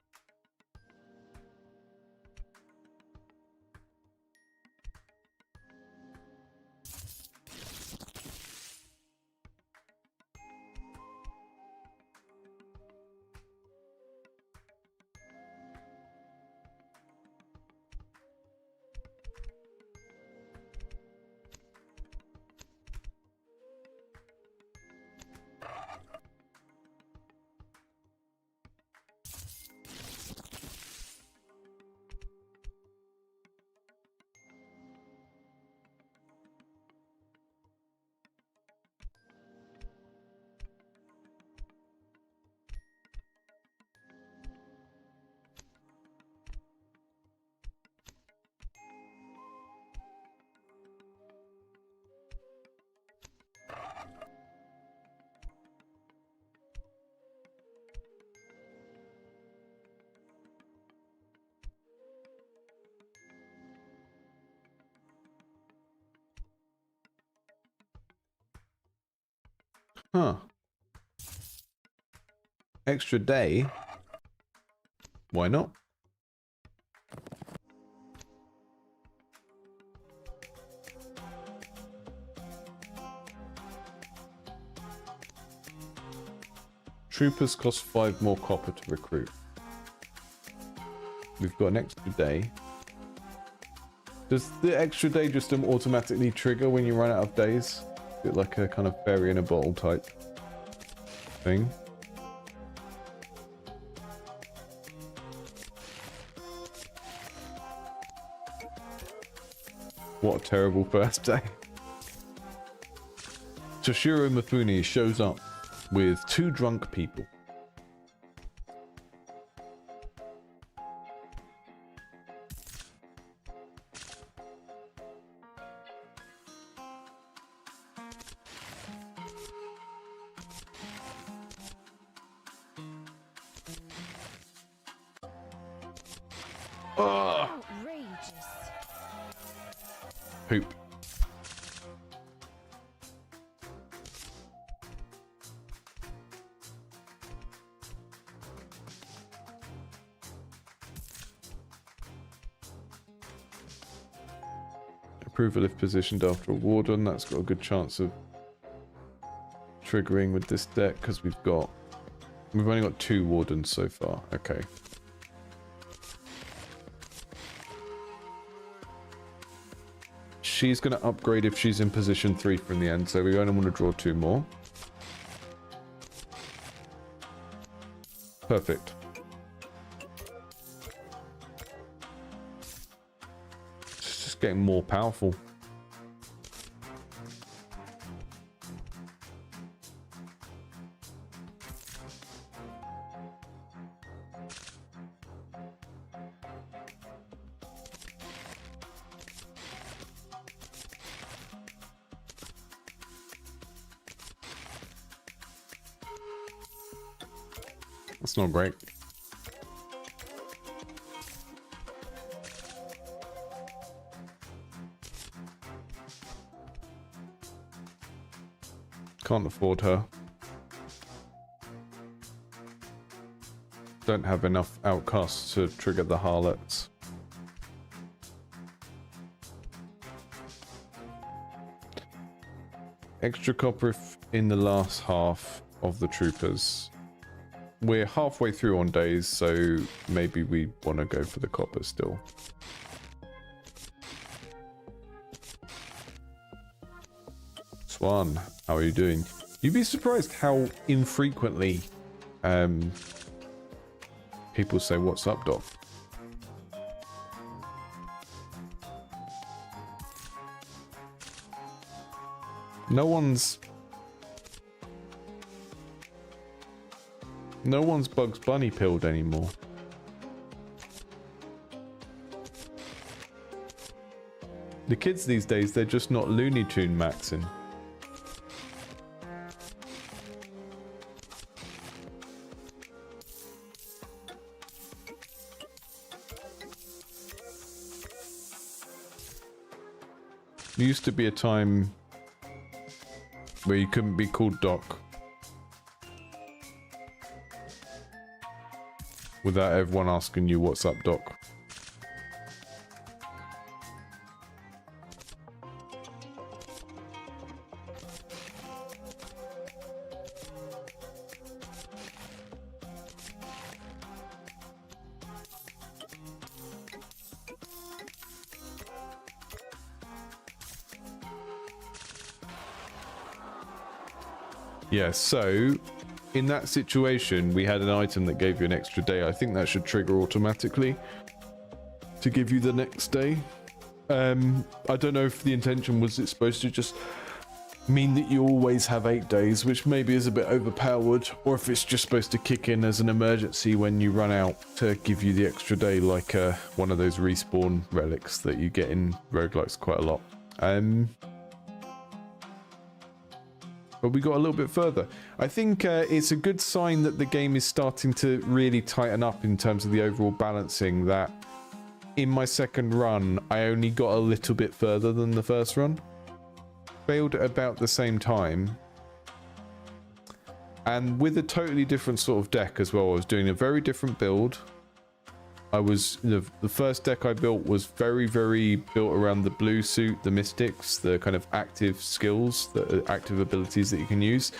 A: Huh. Extra day? Why not? Troopers cost 5 more copper to recruit. We've got an extra day. Does the extra day just automatically trigger when you run out of days? Is it like a kind of fairy in a bottle type thing? What a terrible first day. Toshiro Mifune shows up with 2 drunk people. Poop. Approval if positioned after a warden. That's got a good chance of triggering with this deck because we've only got 2 wardens so far. Okay. She's going to upgrade if she's in position 3 from the end, so we only want to draw 2 more. Perfect. It's just getting more powerful. That's not great. Can't afford her. Don't have enough outcasts to trigger the harlots. Extra copper in the last half of the troopers. We're halfway through on days, so maybe we want to go for the copper still. Swan, how are you doing? You'd be surprised how infrequently people say, "What's up, Doc?" No one's Bugs Bunny pilled anymore. The kids these days, they're just not Looney Tune maxing. There used to be a time where you couldn't be called Doc without everyone asking you, "What's up, Doc?" Yeah, so in that situation, we had an item that gave you an extra day. I think that should trigger automatically to give you the next day. I don't know if the intention was it's supposed to just mean that you always have 8 days, which maybe is a bit overpowered, or if it's just supposed to kick in as an emergency when you run out to give you the extra day, like one of those respawn relics that you get in roguelikes quite a lot. But we got a little bit further. I think it's a good sign that the game is starting to really tighten up in terms of the overall balancing, that in my second run, I only got a little bit further than the first run. Failed at about the same time. And with a totally different sort of deck as well. I was doing a very different build. The first deck I built was very, very built around the blue suit, the mystics, the kind of active skills, the active abilities that you can use.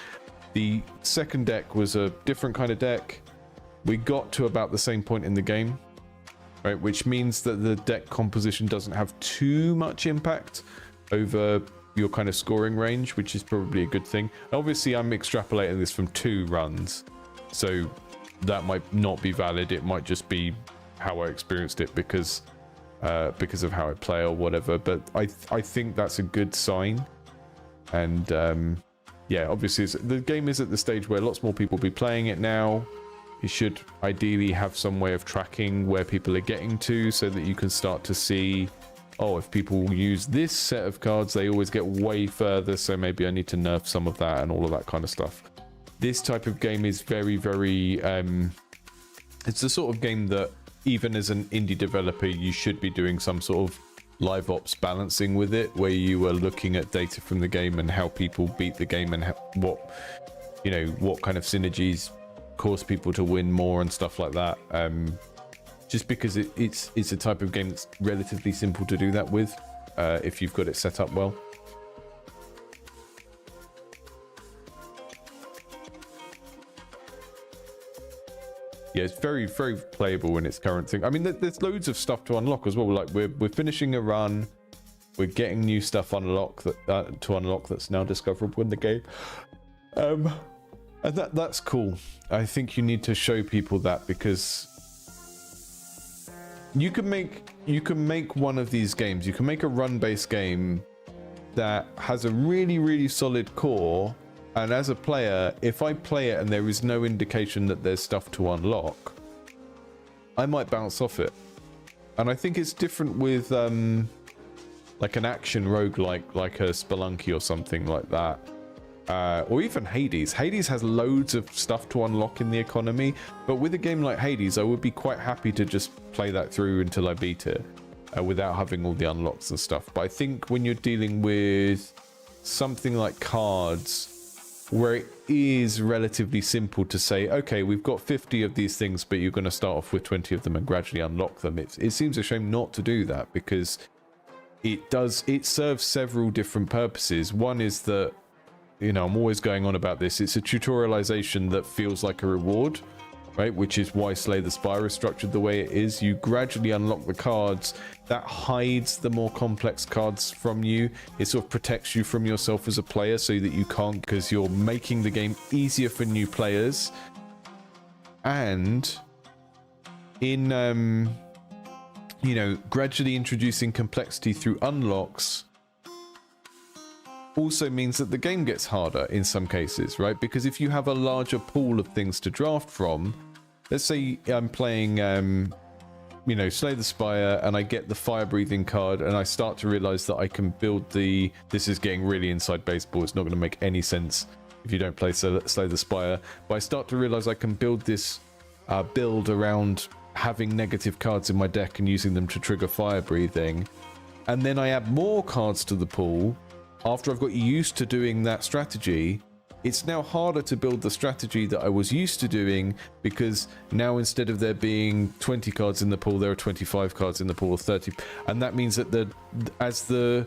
A: The second deck was a different kind of deck. We got to about the same point in the game, right? Which means that the deck composition doesn't have too much impact over your kind of scoring range, which is probably a good thing. Obviously, I'm extrapolating this from 2 runs, so that might not be valid. It might just be how I experienced it because of how I play or whatever, but I think that's a good sign. And yeah, obviously the game is at the stage where lots more people will be playing it now. You should ideally have some way of tracking where people are getting to, so that you can start to see, oh, if people use this set of cards, they always get way further, so maybe I need to nerf some of that and all of that kind of stuff. This type of game is very, very it's the sort of game that even as an indie developer, you should be doing some sort of live ops balancing with it, where you are looking at data from the game and how people beat the game, and what kind of synergies cause people to win more and stuff like that. Just because it's a type of game that's relatively simple to do that with, if you've got it set up well. Yeah, it's very, very playable in its current thing. I mean, there's loads of stuff to unlock as well. Like we're finishing a run, we're getting new stuff to unlock that's now discoverable in the game, and that's cool. I think you need to show people that, because you can make one of these games. You can make a run-based game that has a really, really solid core. And as a player, if I play it and there is no indication that there's stuff to unlock, I might bounce off it. And I think it's different with like an action roguelike, like a Spelunky or something like that. or even Hades. Hades has loads of stuff to unlock in the economy, but with a game like Hades, I would be quite happy to just play that through until I beat it without having all the unlocks and stuff. But I think when you're dealing with something like cards, where it is relatively simple to say, okay, we've got 50 of these things, but you're going to start off with 20 of them and gradually unlock them. It seems a shame not to do that, because it serves several different purposes. One is that, you know, I'm always going on about this, it's a tutorialization that feels like a reward, right? Which is why Slay the Spire is structured the way it is. You gradually unlock the cards that hides the more complex cards from you. It sort of protects you from yourself as a player so that you can't, because you're making the game easier for new players. And in you know, gradually introducing complexity through unlocks also means that the game gets harder in some cases, right? Because if you have a larger pool of things to draft from, let's say I'm playing, you know, Slay the Spire, and I get the fire breathing card, and I start to realize that I can build the, this is getting really inside baseball, it's not going to make any sense if you don't play Slay the Spire, but I start to realize I can build this build around having negative cards in my deck and using them to trigger fire breathing, and then I add more cards to the pool. After I've got used to doing that strategy, it's now harder to build the strategy that I was used to doing, because now instead of there being 20 cards in the pool, there are 25 cards in the pool, or 30, and that means that as the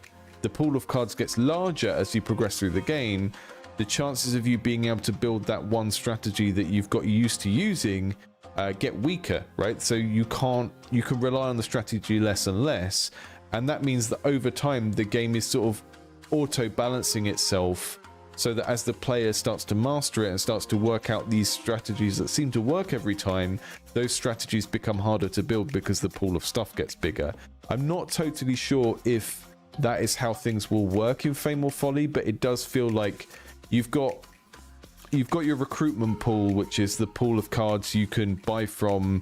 A: pool of cards gets larger as you progress through the game, the chances of you being able to build that one strategy that you've got used to using get weaker, right? So you can rely on the strategy less and less, and that means that over time the game is sort of auto-balancing itself, so that as the player starts to master it and starts to work out these strategies that seem to work every time, those strategies become harder to build because the pool of stuff gets bigger. I'm not totally sure if that is how things will work in Fame or Folly, but it does feel like you've got your recruitment pool, which is the pool of cards you can buy from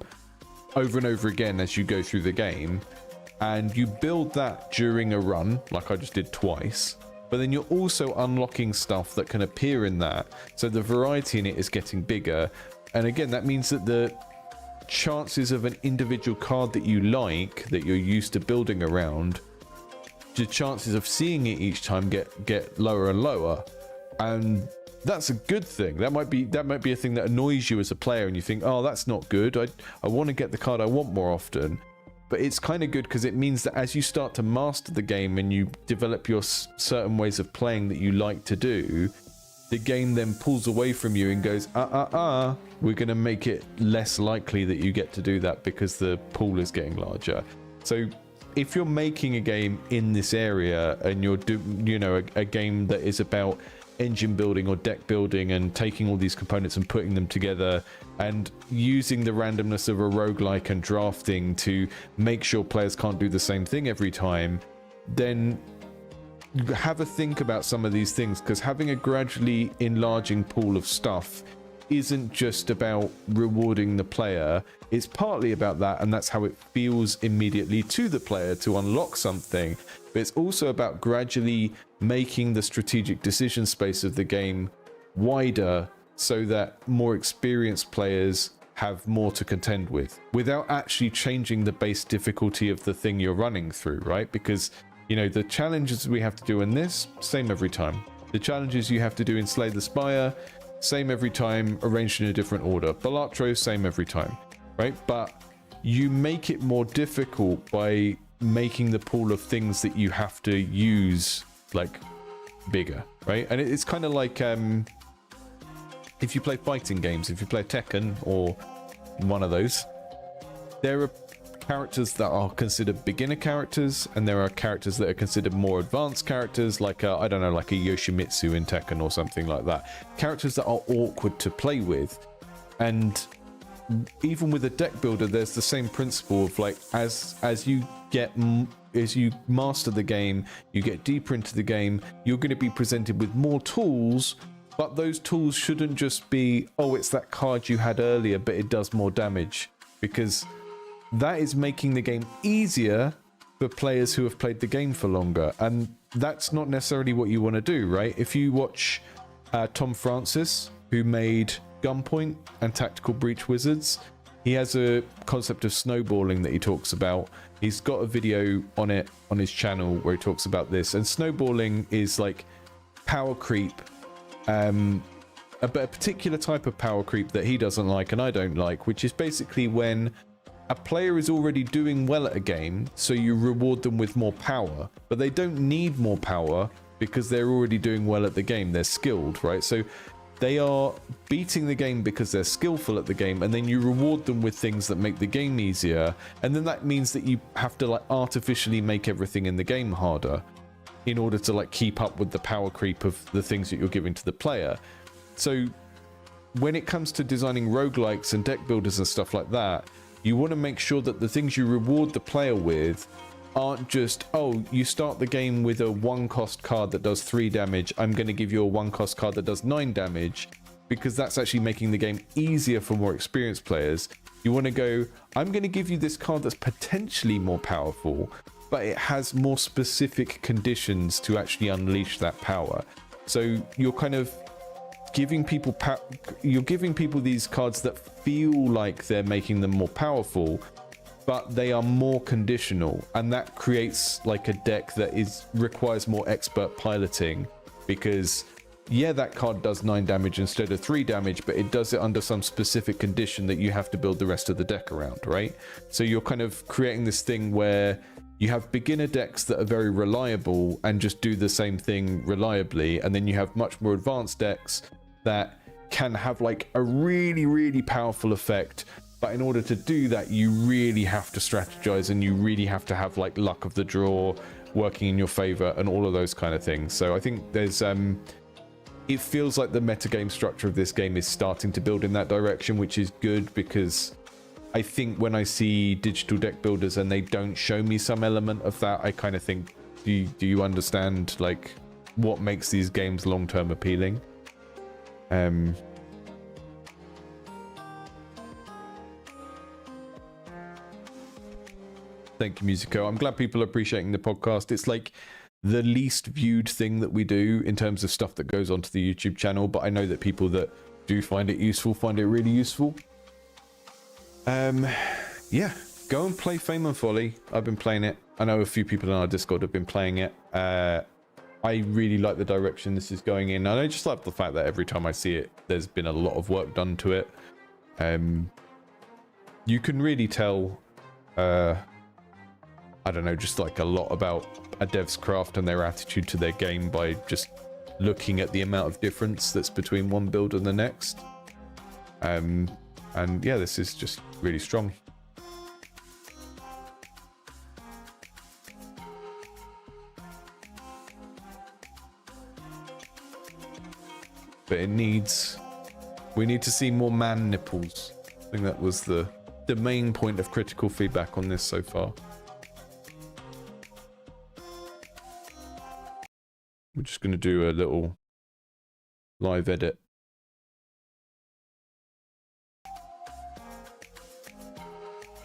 A: over and over again as you go through the game, and you build that during a run, like I just did twice, but then you're also unlocking stuff that can appear in that, so the variety in it is getting bigger. And again, that means that the chances of an individual card that you like, that you're used to building around, the chances of seeing it each time get lower and lower, and that's a good thing. That might be a thing that annoys you as a player, and you think, oh, that's not good, I want to get the card I want more often. But it's kind of good because it means that as you start to master the game and you develop your certain ways of playing that you like to do, the game then pulls away from you and goes, we're going to make it less likely that you get to do that because the pool is getting larger. So if you're making a game in this area and you're a game that is about engine building or deck building and taking all these components and putting them together and using the randomness of a roguelike and drafting to make sure players can't do the same thing every time, then have a think about some of these things, because having a gradually enlarging pool of stuff isn't just about rewarding the player. It's partly about that, and that's how it feels immediately to the player to unlock something, but it's also about gradually making the strategic decision space of the game wider so that more experienced players have more to contend with, without actually changing the base difficulty of the thing you're running through, right? Because, you know, the challenges we have to do in this, same every time. The challenges you have to do in Slay the Spire, same every time, arranged in a different order. Balatro, same every time, right? But you make it more difficult by making the pool of things that you have to use like bigger, right? And it's kind of like if you play fighting games, if you play Tekken or one of those, there are characters that are considered beginner characters, and there are characters that are considered more advanced characters, like I don't know, like a Yoshimitsu in Tekken or something like that. Characters that are awkward to play with. And even with a deck builder, there's the same principle of like, as you master the game, you get deeper into the game, you're going to be presented with more tools, but those tools shouldn't just be, oh, it's that card you had earlier, but it does more damage, because that is making the game easier for players who have played the game for longer, and that's not necessarily what you want to do, right? If you watch Tom Francis, who made Gunpoint and Tactical Breach Wizards. He has a concept of snowballing that he talks about. He's got a video on it on his channel where he talks about this. And snowballing is like power creep, a particular type of power creep that he doesn't like and I don't like, which is basically when a player is already doing well at a game, so you reward them with more power, but they don't need more power because they're already doing well at the game. They're skilled, right? So they are beating the game because they're skillful at the game, and then you reward them with things that make the game easier, and then that means that you have to like artificially make everything in the game harder in order to like keep up with the power creep of the things that you're giving to the player. So when it comes to designing roguelikes and deck builders and stuff like that, you want to make sure that the things you reward the player with aren't just, oh, you start the game with a 1-cost card that does 3 damage, I'm going to give you a 1-cost card that does 9 damage, because that's actually making the game easier for more experienced players. You want to go, I'm going to give you this card that's potentially more powerful, but it has more specific conditions to actually unleash that power. So you're kind of giving people these cards that feel like they're making them more powerful, but they are more conditional, and that creates like a deck that requires more expert piloting, because yeah, that card does 9 damage instead of 3 damage, but it does it under some specific condition that you have to build the rest of the deck around, right? So you're kind of creating this thing where you have beginner decks that are very reliable and just do the same thing reliably, and then you have much more advanced decks that can have like a really, really powerful effect. But in order to do that, you really have to strategize, and you really have to have like luck of the draw working in your favor and all of those kind of things. So I think there's it feels like the metagame structure of this game is starting to build in that direction, which is good, because I think when I see digital deck builders and they don't show me some element of that, I kind of think, do you understand like what makes these games long-term appealing? Thank you, Musico. I'm glad people are appreciating the podcast. It's like the least viewed thing that we do in terms of stuff that goes onto the YouTube channel, but I know that people that do find it useful find it really useful. Yeah, go and play Fame and Folly. I've been playing it. I know a few people in our Discord have been playing it. I really like the direction this is going in, and I just love the fact that every time I see it, there's been a lot of work done to it. You can really tell, I don't know, just like a lot about a dev's craft and their attitude to their game by just looking at the amount of difference that's between one build and the next. And yeah, this is just really strong. But we need to see more man nipples. I think that was the main point of critical feedback on this so far. We're just going to do a little live edit.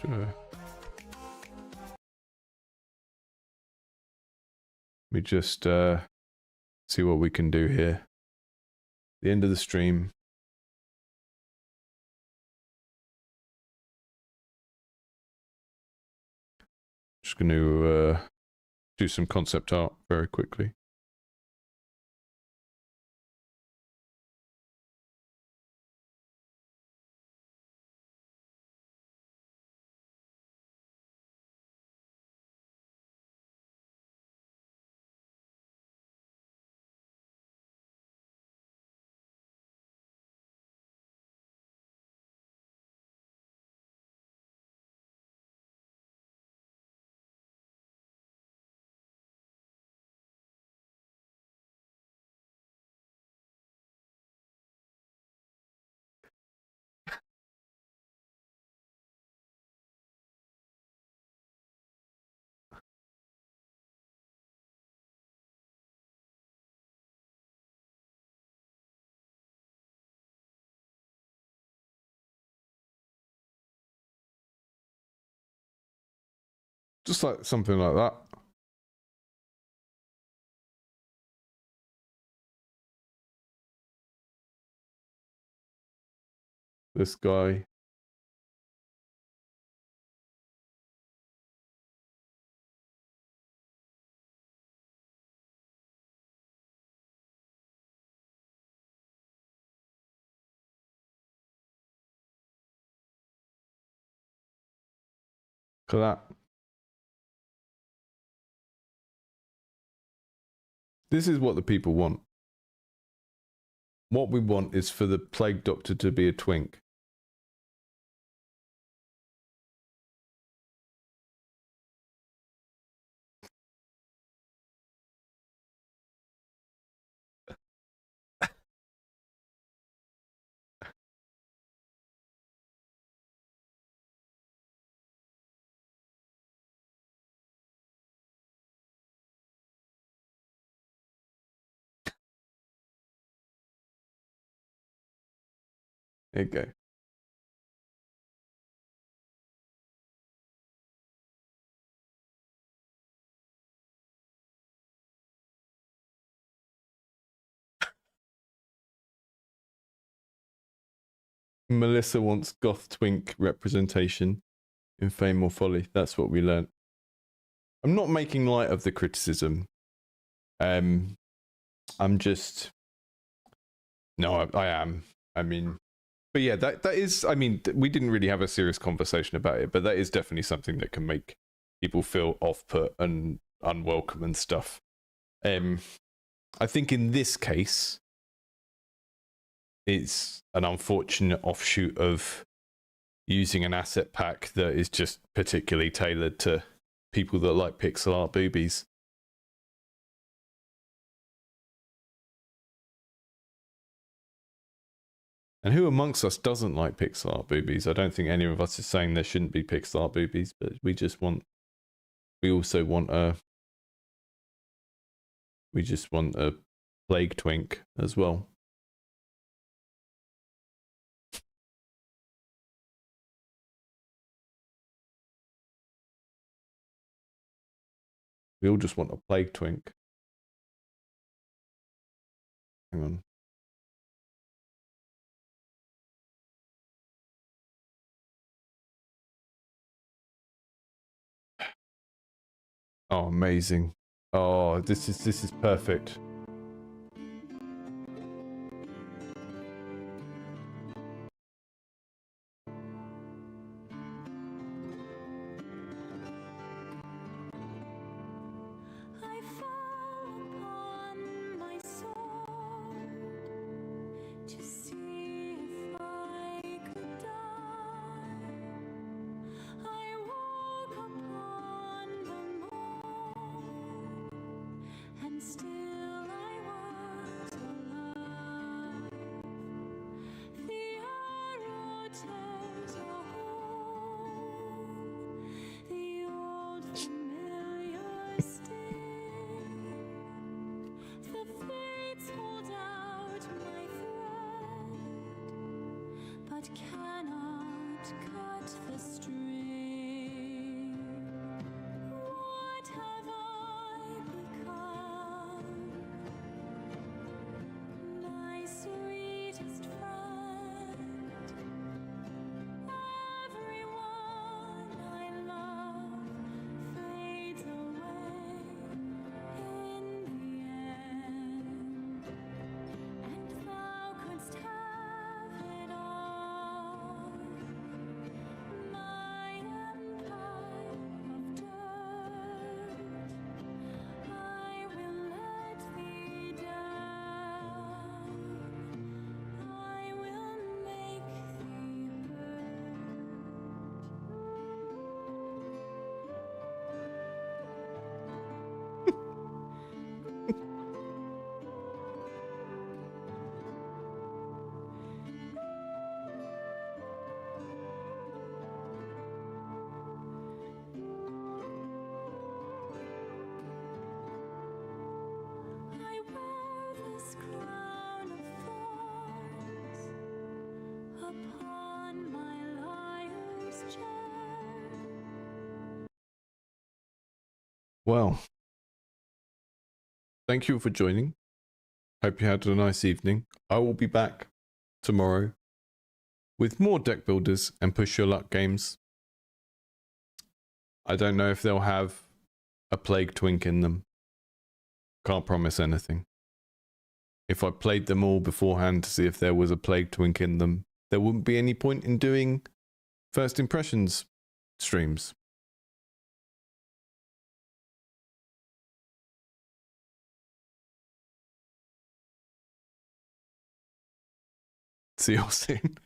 A: Sure. Let me just see what we can do here. The end of the stream. Just going to do some concept art very quickly. Just like something like that. This guy. Look at that. This is what the people want. What we want is for the plague doctor to be a twink. There you go. Melissa wants goth twink representation in Fame or Folly. That's what we learnt. I'm not making light of the criticism. I'm just... No, I am. I mean... But yeah, that is... I mean, we didn't really have a serious conversation about it, but that is definitely something that can make people feel off-put and unwelcome and stuff. I think in this case... It's an unfortunate offshoot of using an asset pack that is just particularly tailored to people that like pixel art boobies. And who amongst us doesn't like pixel art boobies? I don't think any of us is saying there shouldn't be pixel art boobies, but we just want... We also want a... We just want a plague twink as well. We all just want a plague twink. Hang on. Oh, amazing. Oh, this is perfect. Well, thank you for joining. Hope you had a nice evening. I will be back tomorrow with more deck builders and push your luck games. I don't know if they'll have a plague twink in them. Can't promise anything. If I played them all beforehand to see if there was a plague twink in them, there wouldn't be any point in doing first impressions streams. See you all soon.